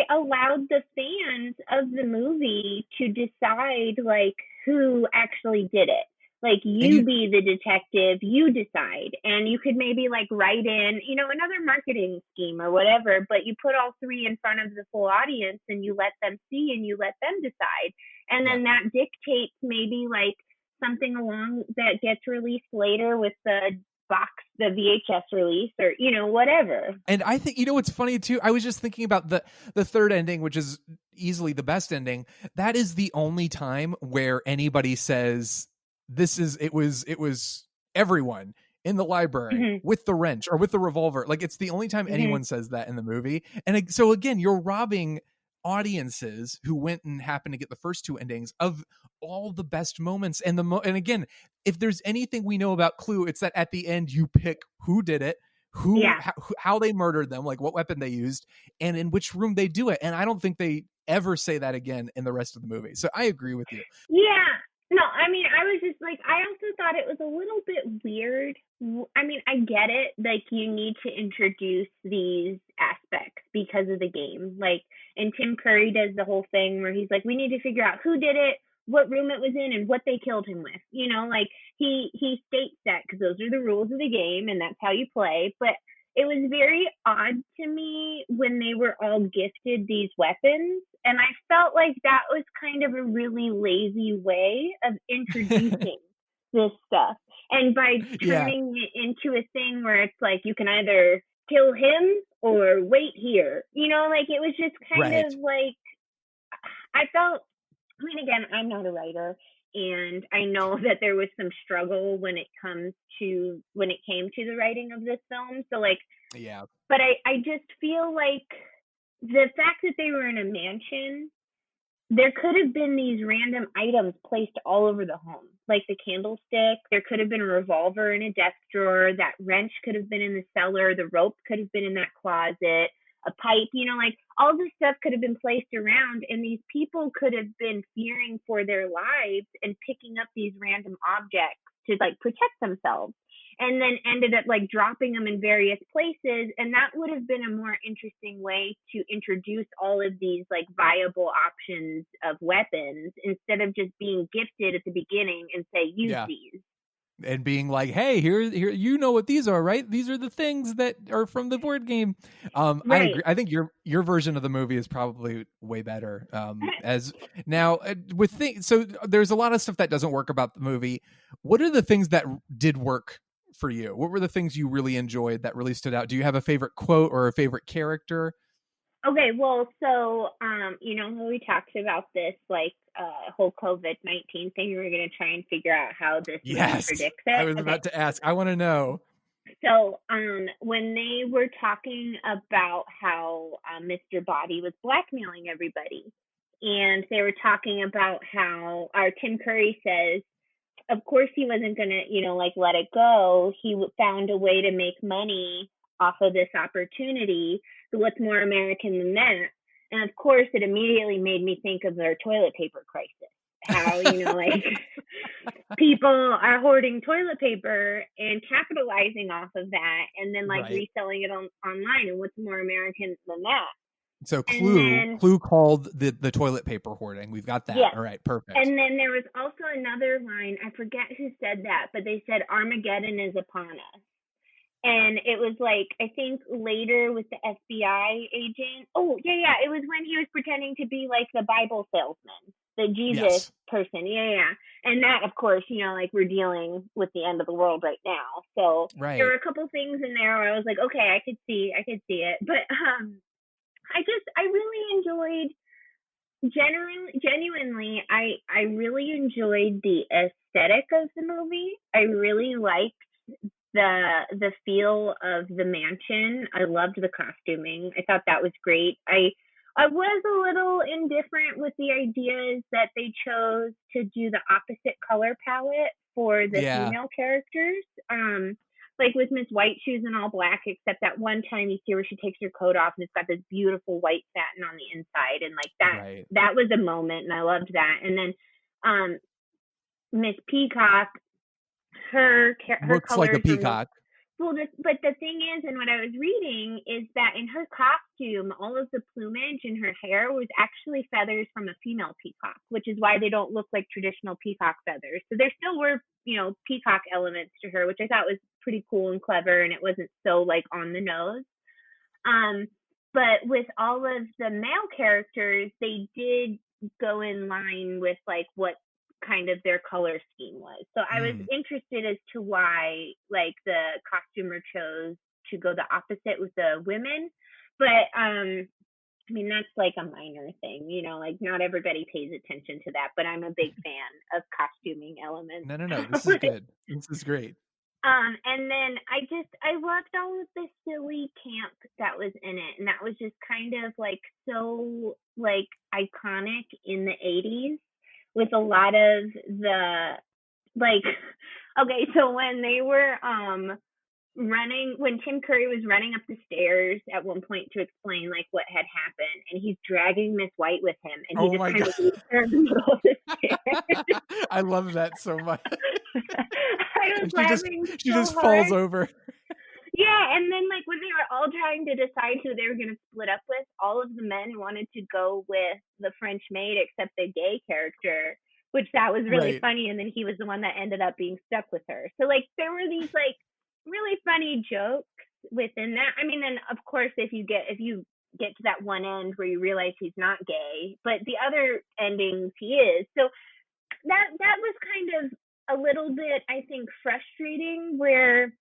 allowed the fans of the movie to decide, like, who actually did it. Like, you be the detective, you decide. And you could maybe, like, write in, another marketing scheme or whatever, but you put all 3 in front of the full audience and you let them see and you let them decide. And then that dictates maybe, like, something along that gets released later with the box, the VHS release, or, whatever. And I think, what's funny, too? I was just thinking about the 3rd ending, which is easily the best ending. That is the only time where anybody says, it was everyone in the library with the wrench or with the revolver. Like, it's the only time anyone says that in the movie. And so again, you're robbing audiences who went and happened to get the first 2 endings of all the best moments. And and again, if there's anything we know about Clue, it's that at the end you pick who did it, how they murdered them, like what weapon they used, and in which room they do it. And I don't think they ever say that again in the rest of the movie. So I agree with you. Yeah. No, I mean, I was just like, I also thought it was a little bit weird. I mean, I get it. Like, you need to introduce these aspects because of the game. Like, and Tim Curry does the whole thing where he's like, we need to figure out who did it, what room it was in, and what they killed him with. Like, he states that because those are the rules of the game and that's how you play. But it was very odd to me when they were all gifted these weapons. And I felt like that was kind of a really lazy way of introducing this stuff. And by turning it into a thing where it's like, you can either kill him or wait here, like, it was just kind of like, I felt, I mean, again, I'm not a writer, and I know that there was some struggle when it came to the writing of this film. So, like, but I just feel like the fact that they were in a mansion, there could have been these random items placed all over the home, like the candlestick. There could have been a revolver in a desk drawer. That wrench could have been in the cellar. The rope could have been in that closet. A pipe, like, all this stuff could have been placed around, and these people could have been fearing for their lives and picking up these random objects to, like, protect themselves, and then ended up, like, dropping them in various places. And that would have been a more interesting way to introduce all of these, like, viable options of weapons instead of just being gifted at the beginning and say, use these. And being like, hey, here, you know what these are, right? These are the things that are from the board game. I agree. I think your version of the movie is probably way better. So there's a lot of stuff that doesn't work about the movie. What are the things that did work for you? What were the things you really enjoyed that really stood out? Do you have a favorite quote or a favorite character? Okay, well, so when we talked about this whole COVID-19 thing, we were going to try and figure out how this movie Yes. predicts I it. was Okay. about to ask. I want to know. So, when they were talking about how Mr. Body was blackmailing everybody, and they were talking about how our Tim Curry says, of course he wasn't gonna, let it go. He found a way to make money off of this opportunity. So what's more American than that? And of course, it immediately made me think of their toilet paper crisis. How, people are hoarding toilet paper and capitalizing off of that, and then Right. reselling it online. And what's more American than that? So Clue called the toilet paper hoarding. We've got that. Yeah. All right, perfect. And then there was also another line, I forget who said that, but they said Armageddon is upon us. And it was I think later with the FBI agent. Oh, yeah. It was when he was pretending to be the Bible salesman, the Jesus person. Yeah. And that, of course, we're dealing with the end of the world right now. So there were a couple things in there where I was like, okay, I could see it. But I really enjoyed, genuinely, I really enjoyed the aesthetic of the movie. I really liked the feel of the mansion. I loved the costuming. I thought that was great. I was a little indifferent with the ideas that they chose to do the opposite color palette for the female characters. With Miss White, she was in all black, except that one time you see where she takes her coat off and it's got this beautiful white satin on the inside, and that was a moment, and I loved that. And then Miss Peacock, her looks like a peacock. But the thing is, and what I was reading is that in her costume, all of the plumage in her hair was actually feathers from a female peacock, which is why they don't look like traditional peacock feathers. So there still were, peacock elements to her, which I thought was pretty cool and clever, and it wasn't so on the nose. But with all of the male characters, they did go in line with what kind of their color scheme was. So I was interested as to why the costumer chose to go the opposite with the women. But that's a minor thing, not everybody pays attention to that, but I'm a big fan of costuming elements. No, this is good. This is great. And then I loved all of the silly camp that was in it, and that was just kind of so iconic in the 80s. With a lot of the okay, so when they were when Tim Curry was running up the stairs at one point to explain what had happened, and he's dragging Miss White with him, and he just kind of leaves her in the middle of the stairs. I love that so much. I was laughing she just falls over. Yeah, and then when they were all trying to decide who they were going to split up with, all of the men wanted to go with the French maid except the gay character, which that was really funny. And then he was the one that ended up being stuck with her. So there were these really funny jokes within that. I mean, and of course, if you get to that one end where you realize he's not gay, but the other endings he is. So that was kind of a little bit, I think, frustrating, where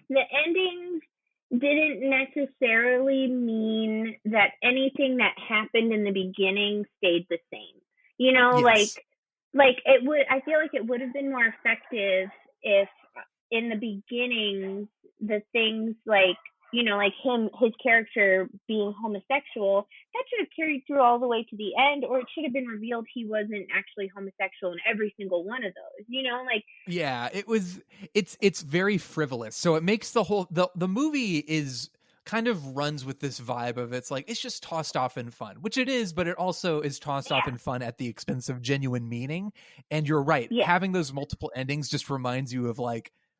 the endings didn't necessarily mean that anything that happened in the beginning stayed the same. It would. I feel like it would have been more effective if in the beginning the things his character being homosexual, that should have carried through all the way to the end, or it should have been revealed he wasn't actually homosexual in every single one of those. Yeah, it was. It's very frivolous, so it makes the whole the movie is kind of runs with this vibe of it's just tossed off in fun, which it is, but it also is tossed off in fun at the expense of genuine meaning. And you're right, having those multiple endings just reminds you of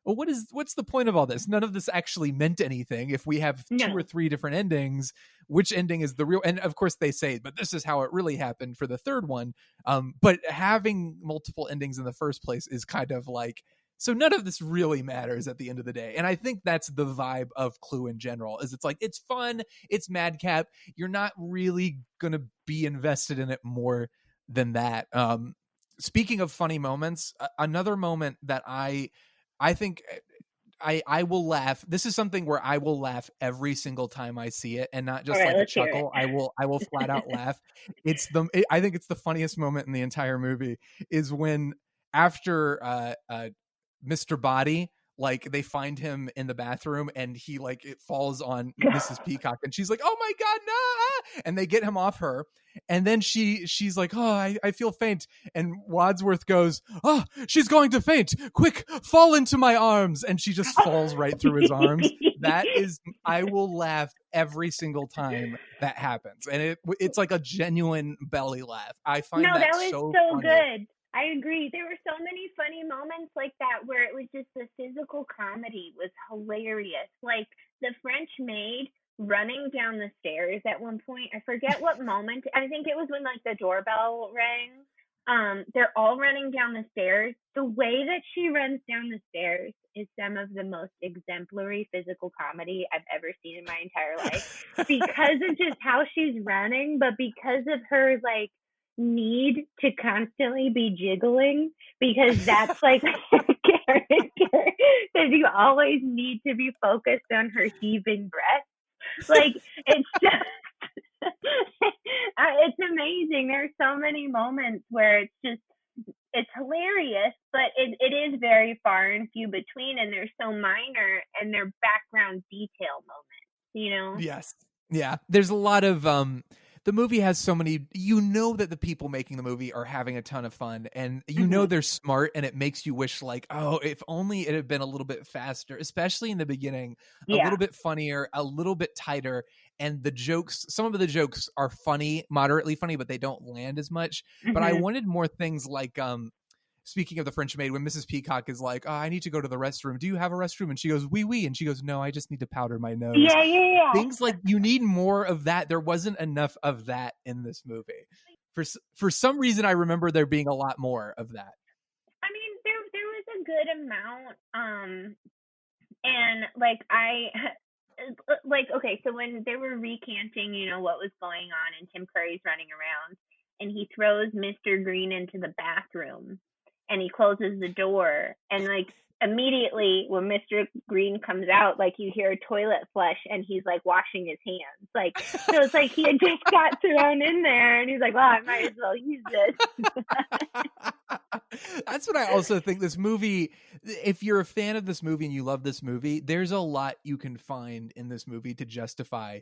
well, what's the point of all this? None of this actually meant anything. If we have 2 or 3 different endings, which ending is the real? And of course they say, but this is how it really happened for the third one. But having multiple endings in the first place is kind of so none of this really matters at the end of the day. And I think that's the vibe of Clue in general, is it's fun, it's madcap. You're not really going to be invested in it more than that. Speaking of funny moments, another moment that I think I will laugh. This is something where I will laugh every single time I see it, and not just All right, like a let's hear chuckle. I will flat out laugh. I think it's the funniest moment in the entire movie is when after Mr. Body, like they find him in the bathroom and he like it falls on Mrs. Peacock and she's like, oh my god, no, and they get him off her, and then she's like, oh, I feel faint, and Wadsworth goes, oh, she's going to faint, quick, fall into my arms, and she just falls right through his arms. That is, I will laugh every single time that happens, and it's like a genuine belly laugh. I find that was so funny. good. I agree. There were so many funny moments like that where it was just the physical comedy was hilarious. Like the French maid running down the stairs at one point. I forget what moment. I think it was when like the doorbell rang. They're all running down the stairs. The way that she runs down the stairs is some of the most exemplary physical comedy I've ever seen in my entire life. Because of just how she's running, but because of her like need to constantly be jiggling, because that's like her character, that you always need to be focused on her heaving breath. Like it's just it's amazing. There's so many moments where it's hilarious, but it is very far and few between, and they're so minor and they're background detail moments, Yes. Yeah. There's a lot of the movie has so many, that the people making the movie are having a ton of fun, and they're smart, and it makes you wish like, oh, if only it had been a little bit faster, especially in the beginning, a little bit funnier, a little bit tighter. And the jokes, some of the jokes are funny, moderately funny, but they don't land as much. But I wanted more things like, speaking of the French maid, when Mrs. Peacock is like, oh, I need to go to the restroom. Do you have a restroom? And she goes, oui, oui. And she goes, no, I just need to powder my nose. Yeah. Things like, you need more of that. There wasn't enough of that in this movie. For some reason, I remember there being a lot more of that. I mean, there was a good amount. And okay, so when they were recanting, what was going on, and Tim Curry's running around, and he throws Mr. Green into the bathroom, and he closes the door, and like immediately when Mr. Green comes out, like you hear a toilet flush, and he's like washing his hands, like, so it's like he had just got thrown in there, and he's like, well, I might as well use this. That's what I also think. This movie, if you're a fan of this movie and you love this movie, there's a lot you can find in this movie to justify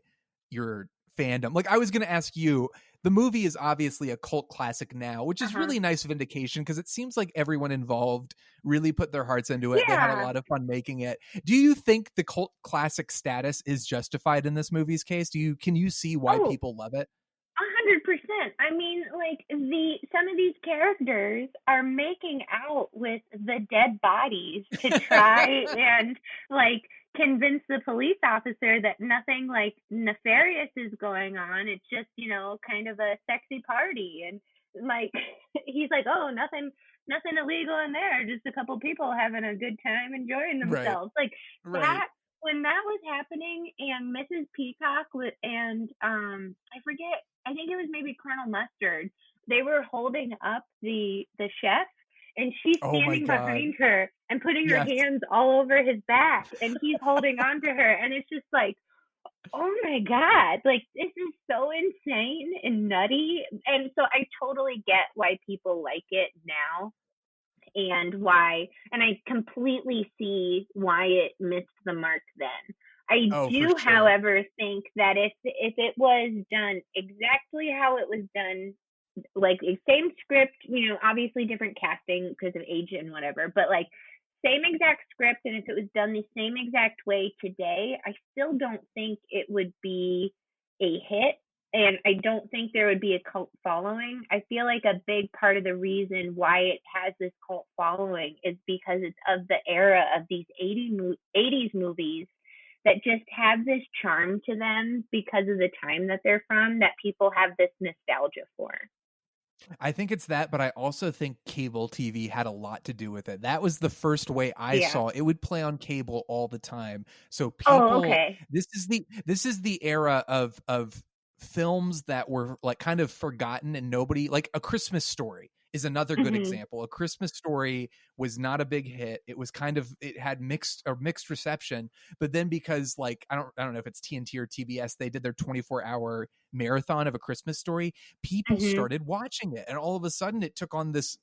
your fandom. Like I was going to ask you, the movie is obviously a cult classic now, which is really nice vindication, because it seems like everyone involved really put their hearts into it. They had a lot of fun making it. Do you think the cult classic status is justified in this movie's case? Can you see why people love it? 100%. I mean, like some of these characters are making out with the dead bodies to try and like convince the police officer that nothing like nefarious is going on. It's just, kind of a sexy party. And like, he's like, oh, nothing illegal in there. Just a couple people having a good time enjoying themselves. Right. Like that, when that was happening, and Mrs. Peacock and I forget, I think it was maybe Colonel Mustard, they were holding up the chef, and she's standing behind her and putting her hands all over his back, and he's holding on to her, and it's just like, oh my God, like this is so insane and nutty. And so I totally get why people like it now, and I completely see why it missed the mark then. I do, however, think that if it was done exactly how it was done, like same script, obviously different casting because of age and whatever, but like same exact script, and if it was done the same exact way today, I still don't think it would be a hit, and I don't think there would be a cult following. I feel like a big part of the reason why it has this cult following is because it's of the era of these 80s movies that just have this charm to them because of the time that they're from, that people have this nostalgia for. I think it's that, but I also think cable TV had a lot to do with it. That was the first way I saw it. It would play on cable all the time. So people, this is the era of films that were like kind of forgotten, and nobody, like A Christmas Story. is another good example. A Christmas Story was not a big hit. It was it had mixed reception, but then because like I don't know if it's TNT or TBS, they did their 24-hour marathon of A Christmas Story. People started watching it, and all of a sudden it took on this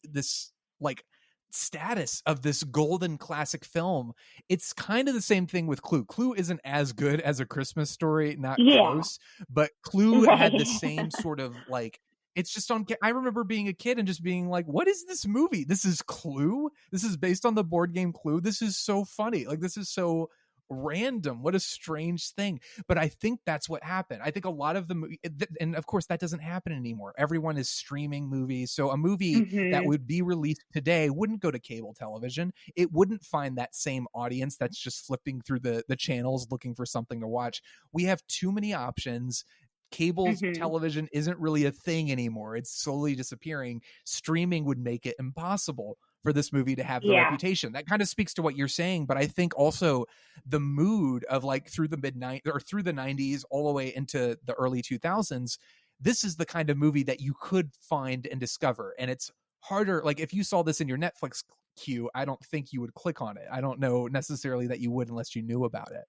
like status of this golden classic film. It's kind of the same thing with Clue. Clue isn't as good as A Christmas Story, not close, but Clue had the same sort of like, it's just on. I remember being a kid and just being like, what is this movie? This is Clue? This is based on the board game Clue? This is so funny. Like, this is so random. What a strange thing. But I think that's what happened. I think a lot of the and of course that doesn't happen anymore. Everyone is streaming movies. So a movie that would be released today wouldn't go to cable television. It wouldn't find that same audience that's just flipping through the channels looking for something to watch. We have too many options. Cable television isn't really a thing anymore. It's slowly disappearing. Streaming would make it impossible for this movie to have the reputation. That kind of speaks to what you're saying, but I think also the mood of like through the through the 90s all the way into the early 2000s, this is the kind of movie that you could find and discover. And it's harder. Like if you saw this in your Netflix queue, I don't think you would click on it. I don't know necessarily that you would unless you knew about it.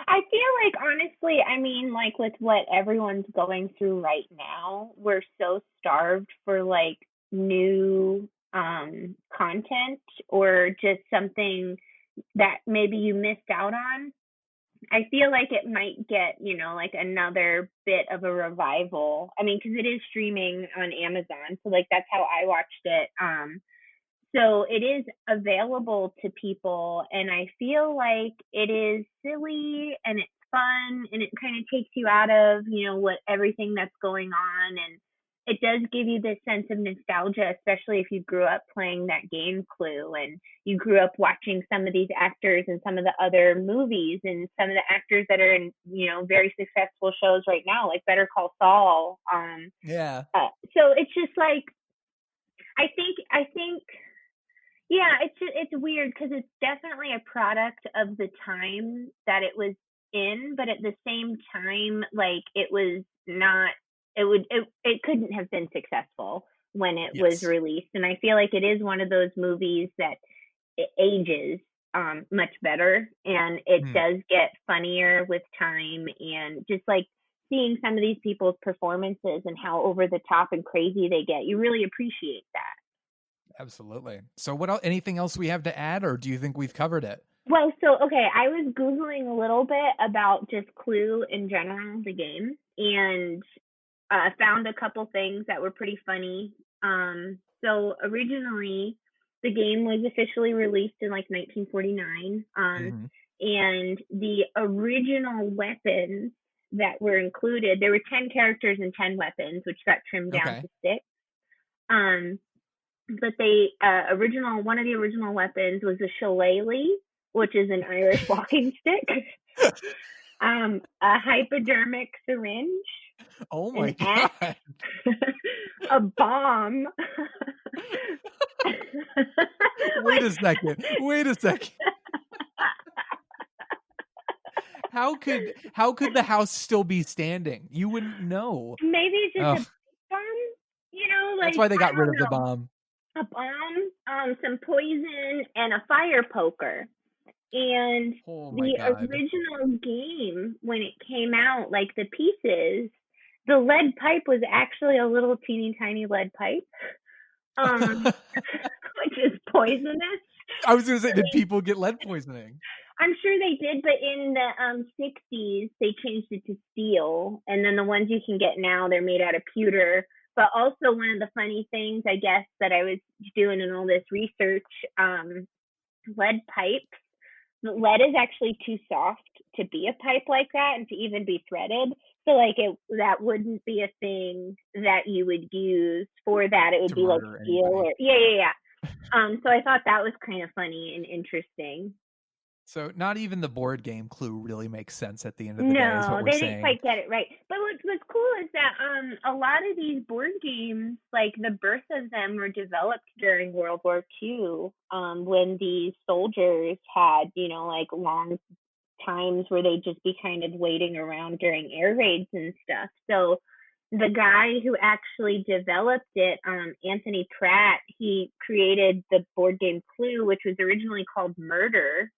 I feel like, honestly, I mean, like with what everyone's going through right now, we're so starved for like new content or just something that maybe you missed out on. I feel like it might get, like another bit of a revival. I mean, because it is streaming on Amazon. So like that's how I watched it. So it is available to people, and I feel like it is silly and it's fun and it kind of takes you out of, what everything that's going on, and it does give you this sense of nostalgia, especially if you grew up playing that game Clue and you grew up watching some of these actors in some of the other movies and some of the actors that are in, very successful shows right now, like Better Call Saul. So it's just like, I think. Yeah, it's weird because it's definitely a product of the time that it was in, but at the same time, like it was not. It couldn't have been successful when it was released, and I feel like it is one of those movies that it ages much better, and it does get funnier with time, and just like seeing some of these people's performances and how over the top and crazy they get, you really appreciate that. Absolutely. So what else, anything else we have to add, or do you think we've covered it? Well, okay, I was Googling a little bit about just Clue in general, the game, and found a couple things that were pretty funny. So originally, the game was officially released in like 1949, and the original weapons that were included, there were 10 characters and 10 weapons, which got trimmed down to 6. But one of the original weapons was a shillelagh, which is an Irish walking stick, a hypodermic syringe. Oh my God. A bomb. Wait a second. How could the house still be standing? You wouldn't know. Maybe it's just a bomb, like that's why they got rid of the bomb. A bomb, some poison, and a fire poker. And the original game, when it came out, like the pieces, the lead pipe was actually a little teeny tiny lead pipe, which is poisonous. I was going to say, did people get lead poisoning? I'm sure they did, but in the 60s, they changed it to steel. And then the ones you can get now, they're made out of pewter. But also one of the funny things, I guess, that I was doing in all this research, lead pipes, lead is actually too soft to be a pipe like that and to even be threaded. So like that wouldn't be a thing that you would use for that. It would be like steel or so I thought that was kind of funny and interesting. So not even the board game Clue really makes sense at the end of the day, is what we're saying. No, they didn't quite get it right. But what's cool is that a lot of these board games, like the birth of them, were developed during World War II, when these soldiers had, like long times where they'd just be kind of waiting around during air raids and stuff. So the guy who actually developed it, Anthony Pratt, he created the board game Clue, which was originally called Murder.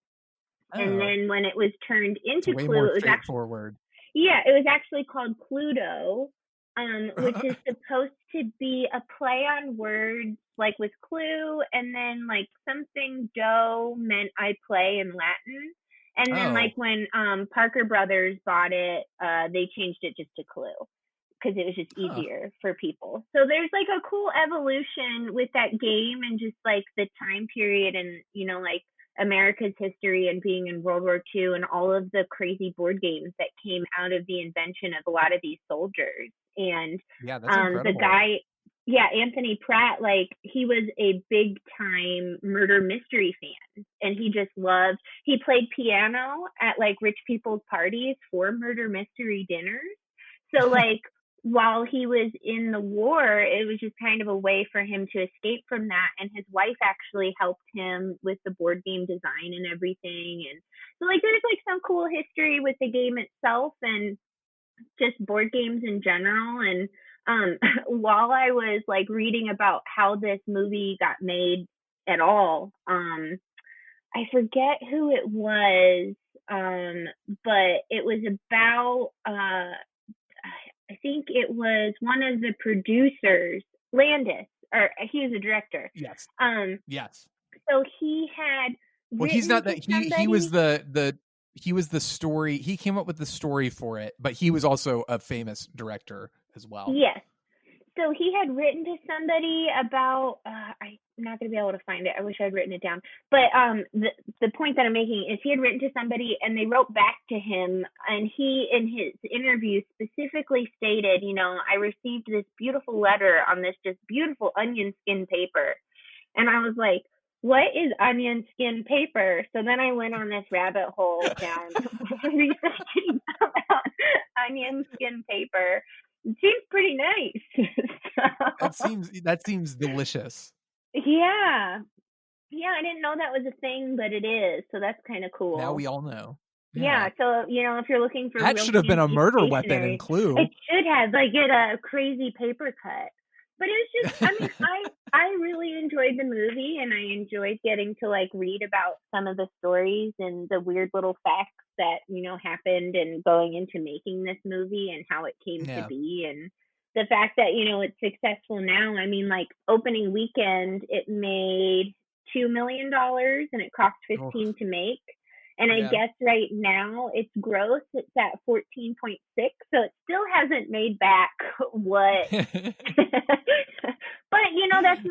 And then when it was turned into way Clue, more it was straightforward. it was actually called Cluedo, which is supposed to be a play on words, like with Clue, and then like something do meant I play in Latin. And then like when Parker Brothers bought it, they changed it just to Clue because it was just easier for people. So there's like a cool evolution with that game and just like the time period and, you know, like America's history and being in World War II and all of the crazy board games that came out of the invention of a lot of these soldiers. And that's incredible. The guy, Anthony Pratt, like he was a big time murder mystery fan, and he played piano at like rich people's parties for murder mystery dinners. So like while he was in the war, it was just kind of a way for him to escape from that. And his wife actually helped him with the board game design and everything. And so like there's like some cool history with the game itself and just board games in general. And while I was like reading about how this movie got made at all, I forget who it was, but it was about I think it was one of the producers, Landis, or he was a director. Yes. Yes. So he had. Well, he's not that. He was the story. He came up with the story for it, but he was also a famous director as well. Yes. So he had written to somebody about. I'm not going to be able to find it. I wish I'd written it down. But the point that I'm making is he had written to somebody, and they wrote back to him, and he, in his interview, specifically stated, you know, I received this beautiful letter on this just beautiful onion skin paper, and I was like, what is onion skin paper? So then I went on this rabbit hole down researching about onion skin paper. It seems pretty nice. That seems delicious. Yeah, I didn't know that was a thing, but it is. So that's kind of cool. Now we all know. Yeah. So you know, if you're looking for that should have been a murder weapon in Clue. It should have, like, get a crazy paper cut. But it was just, I mean, I really enjoyed the movie, and I enjoyed getting to like read about some of the stories and the weird little facts that, you know, happened and going into making this movie and how it came to be. And the fact that, you know, it's successful now. I mean, like opening weekend, it made $2 million and it cost 15 to make. And I guess right now its gross, it's at 14.6. So it still hasn't made back what, but you know, that's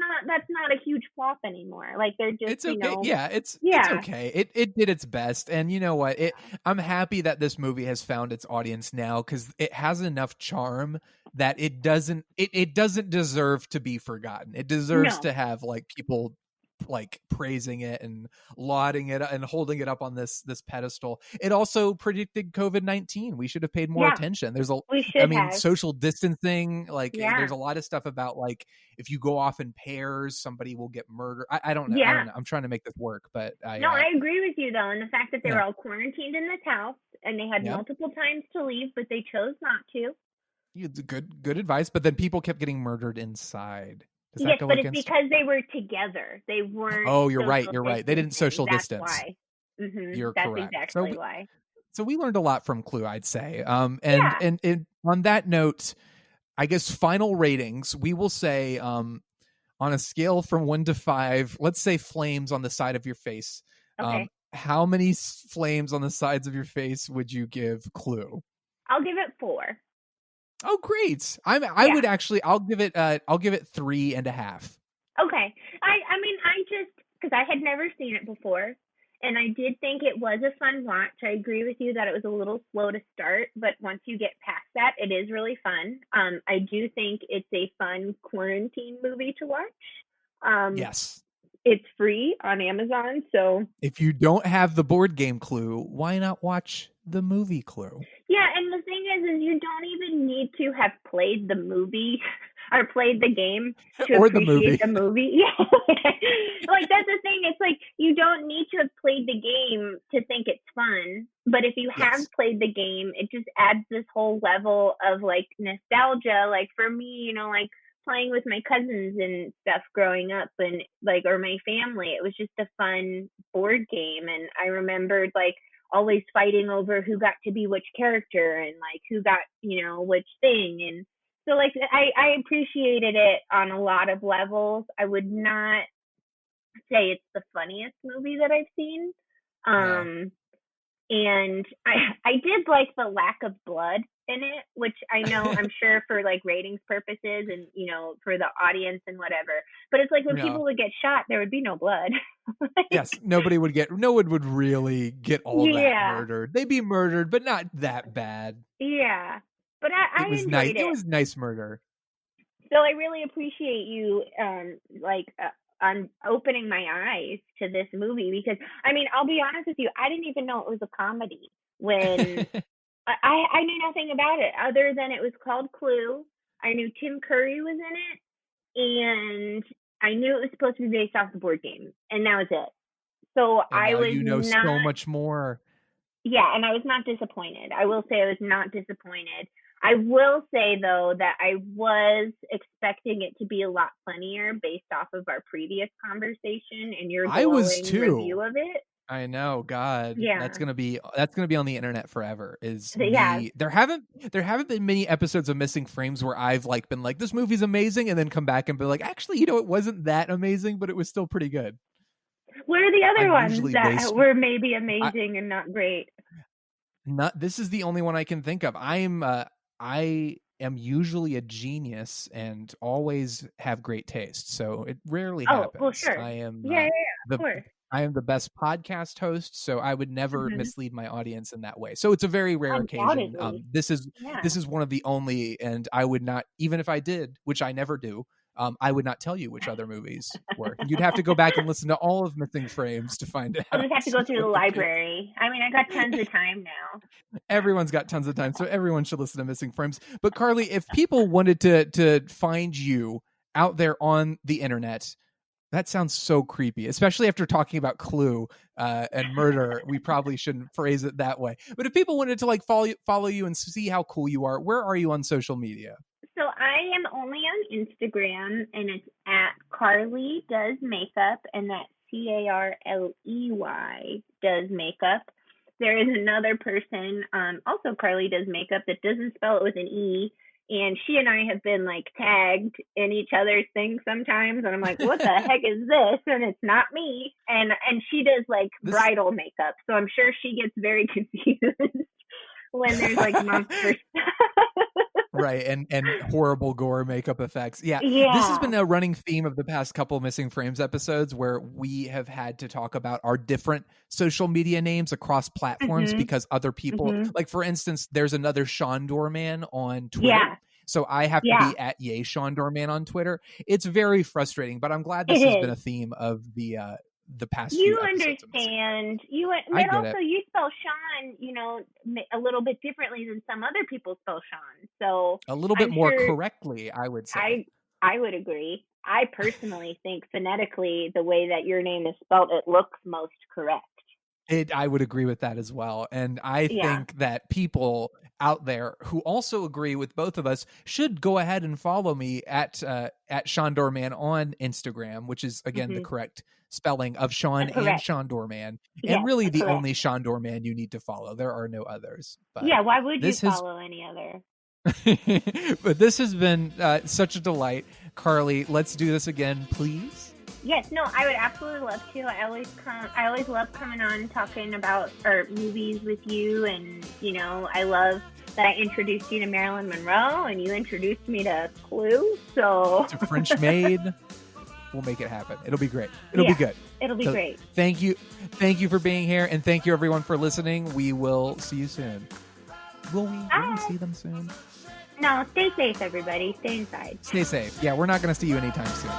not a huge flop anymore. Like they're just, it's okay. You know, it's okay. It did its best. And you know what? I'm happy that this movie has found its audience now, because it has enough charm that it doesn't deserve to be forgotten. It deserves to have like people like praising it and lauding it and holding it up on this pedestal. It also predicted COVID-19. We should have paid more attention. Social distancing, like there's a lot of stuff about like if you go off in pairs, somebody will get murdered. I don't know. I don't know. I'm trying to make this work, but I agree with you though. And the fact that they were all quarantined in this house and they had multiple times to leave, but they chose not to. Good advice. But then people kept getting murdered inside. Yes, but it's because they were together. They weren't. Oh, you're right. They didn't social distance. That's why. Mm-hmm. You're That's correct. Exactly why. So we learned a lot from Clue, I'd say. And on that note, I guess final ratings. We will say on a scale from 1 to 5. Let's say flames on the side of your face. Okay. How many flames on the sides of your face would you give Clue? I'll give it 4. Oh, great! Would actually. I'll give it 3.5. Okay. I mean, I just because I had never seen it before, and I did think it was a fun watch. I agree with you that it was a little slow to start, but once you get past that, it is really fun. I do think it's a fun quarantine movie to watch. Yes. It's free on Amazon, so if you don't have the board game Clue, why not watch the movie Clue? Yeah, and the thing is you don't even need to have played the movie or played the game to Or the appreciate the movie. Yeah. Like, that's the thing. It's like, you don't need to have played the game to think it's fun. But if you have played the game, it just adds this whole level of, like, nostalgia. Like, for me, you know, like, playing with my cousins and stuff growing up, and, like, or my family, it was just a fun board game. And I remembered, like, always fighting over who got to be which character and, like, who got, you know, which thing. And so, like, I appreciated it on a lot of levels. I would not say it's the funniest movie that I've seen. And I did like the lack of blood in it, which I know I'm sure for, like, ratings purposes and, you know, for the audience and whatever. But it's like when people would get shot, there would be no blood. Like, yes, no one would really get all that murdered. They'd be murdered, but not that bad. Yeah. But I enjoyed it. It was nice murder. So I really appreciate you, on opening my eyes to this movie, because, I mean, I'll be honest with you, I didn't even know it was a comedy when I knew nothing about it other than it was called Clue. I knew Tim Curry was in it, and I knew it was supposed to be based off the board game, and that was it. So so much more. Yeah, and I was not disappointed. I will say I was not disappointed. I will say, though, that I was expecting it to be a lot funnier based off of our previous conversation and your glowing review of it. I know, God. Yeah. That's gonna be on the internet forever. There haven't been many episodes of Missing Frames where I've, like, been like, this movie's amazing, and then come back and be like, actually, you know, it wasn't that amazing, but it was still pretty good. What are the other ones that were maybe amazing and not great? This is the only one I can think of. I am usually a genius and always have great taste, so it rarely happens. Well, sure. I am of course. I am the best podcast host, so I would never mislead my audience in that way. So it's a very rare occasion. This is one of the only, and I would not, even if I did, which I never do, I would not tell you which other movies were. You'd have to go back and listen to all of Missing Frames to find out. I'll just have to go through the library. I mean, I got tons of time now. Everyone's got tons of time, so everyone should listen to Missing Frames. But Carley, if people wanted to find you out there on the internet, that sounds so creepy, especially after talking about Clue and murder. We probably shouldn't phrase it that way. But if people wanted to, like, follow you and see how cool you are, where are you on social media? So I am only on Instagram, and it's at Carley Does Makeup, and that's CARLEY Does Makeup. There is another person, also Carley Does Makeup, that doesn't spell it with an E, and she and I have been, like, tagged in each other's things sometimes, and I'm like, what the heck is this? And it's not me. And she does, like, bridal makeup, so I'm sure she gets very confused when there's, like, monster stuff. Right, and horrible gore makeup effects. Yeah, this has been a running theme of the past couple Missing Frames episodes, where we have had to talk about our different social media names across platforms because other people, like, for instance, there's another Shawn Doorman on Twitter. Yeah. So I have to be at Yay Shawn Doorman on Twitter. It's very frustrating, but also this has been a theme of the past few episodes. Understand. But also you spell Shawn, you know, a little bit differently than some other people spell Shawn. So a little bit more correctly, I would say. I would agree. I personally think phonetically the way that your name is spelled, it looks most correct. I would agree with that as well. And I think that people out there who also agree with both of us should go ahead and follow me at Shawn Doorman on Instagram, which is, again, the correct spelling of Shawn and Shawn Doorman. And really the only Shawn Doorman you need to follow. There are no others. But why would you follow any other? But this has been such a delight. Carley, let's do this again, please. Yes, no, I would absolutely love to. I always love coming on talking about movies with you, and, you know, I love that I introduced you to Marilyn Monroe and you introduced me to Clue. So to French Maid. We'll make it happen. It'll be great. It'll be good. It'll be great. Thank you for being here, and thank you everyone for listening. We will see you soon. Will we see them soon? No, stay safe, everybody. Stay inside. Stay safe. Yeah, we're not going to see you anytime soon.